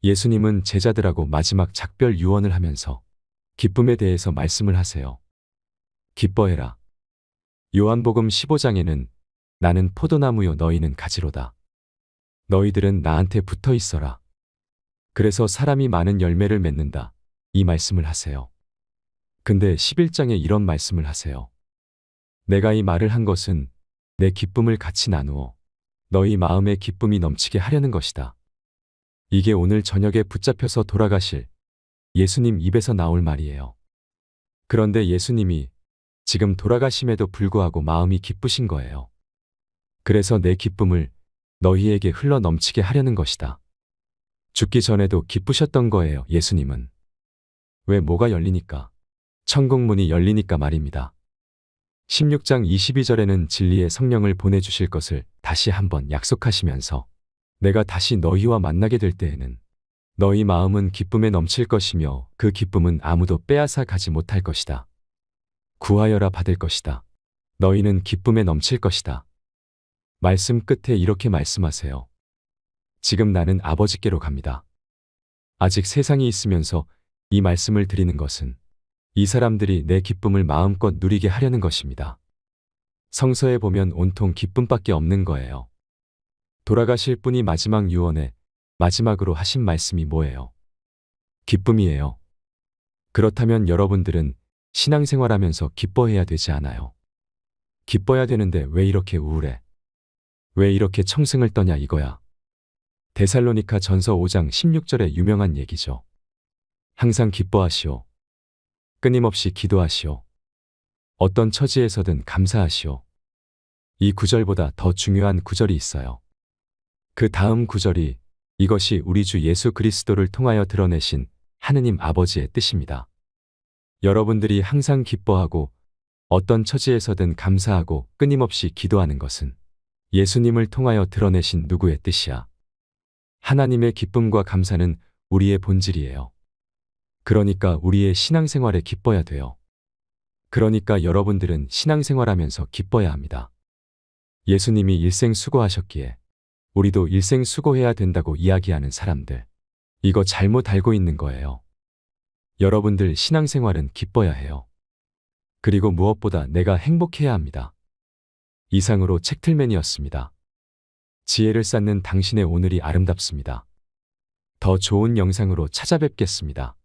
예수님은 제자들하고 마지막 작별 유언을 하면서 기쁨에 대해서 말씀을 하세요. 기뻐해라. 요한복음 15장에는 나는 포도나무요 너희는 가지로다. 너희들은 나한테 붙어 있어라. 그래서 사람이 많은 열매를 맺는다. 이 말씀을 하세요. 근데 11장에 이런 말씀을 하세요. 내가 이 말을 한 것은 내 기쁨을 같이 나누어 너희 마음에 기쁨이 넘치게 하려는 것이다. 이게 오늘 저녁에 붙잡혀서 돌아가실 예수님 입에서 나올 말이에요. 그런데 예수님이 지금 돌아가심에도 불구하고 마음이 기쁘신 거예요. 그래서 내 기쁨을 너희에게 흘러 넘치게 하려는 것이다. 죽기 전에도 기쁘셨던 거예요, 예수님은. 왜 뭐가 열리니까? 천국문이 열리니까 말입니다. 16장 22절에는 진리의 성령을 보내주실 것을 다시 한번 약속하시면서 내가 다시 너희와 만나게 될 때에는 너희 마음은 기쁨에 넘칠 것이며 그 기쁨은 아무도 빼앗아 가지 못할 것이다. 구하여라 받을 것이다. 너희는 기쁨에 넘칠 것이다. 말씀 끝에 이렇게 말씀하세요. 지금 나는 아버지께로 갑니다. 아직 세상이 있으면서 이 말씀을 드리는 것은 이 사람들이 내 기쁨을 마음껏 누리게 하려는 것입니다. 성서에 보면 온통 기쁨밖에 없는 거예요. 돌아가실 분이 마지막 유언에 마지막으로 하신 말씀이 뭐예요? 기쁨이에요. 그렇다면 여러분들은 신앙생활하면서 기뻐해야 되지 않아요? 기뻐야 되는데 왜 이렇게 우울해? 왜 이렇게 청승을 떠냐 이거야. 데살로니가 전서 5장 16절의 유명한 얘기죠. 항상 기뻐하시오. 끊임없이 기도하시오. 어떤 처지에서든 감사하시오. 이 구절보다 더 중요한 구절이 있어요. 그 다음 구절이 이것이 우리 주 예수 그리스도를 통하여 드러내신 하느님 아버지의 뜻입니다. 여러분들이 항상 기뻐하고 어떤 처지에서든 감사하고 끊임없이 기도하는 것은 예수님을 통하여 드러내신 누구의 뜻이야? 하나님의 기쁨과 감사는 우리의 본질이에요. 그러니까 우리의 신앙생활에 기뻐야 돼요. 그러니까 여러분들은 신앙생활하면서 기뻐야 합니다. 예수님이 일생 수고하셨기에 우리도 일생 수고해야 된다고 이야기하는 사람들. 이거 잘못 알고 있는 거예요. 여러분들 신앙생활은 기뻐야 해요. 그리고 무엇보다 내가 행복해야 합니다. 이상으로 책틀맨이었습니다. 지혜를 쌓는 당신의 오늘이 아름답습니다. 더 좋은 영상으로 찾아뵙겠습니다.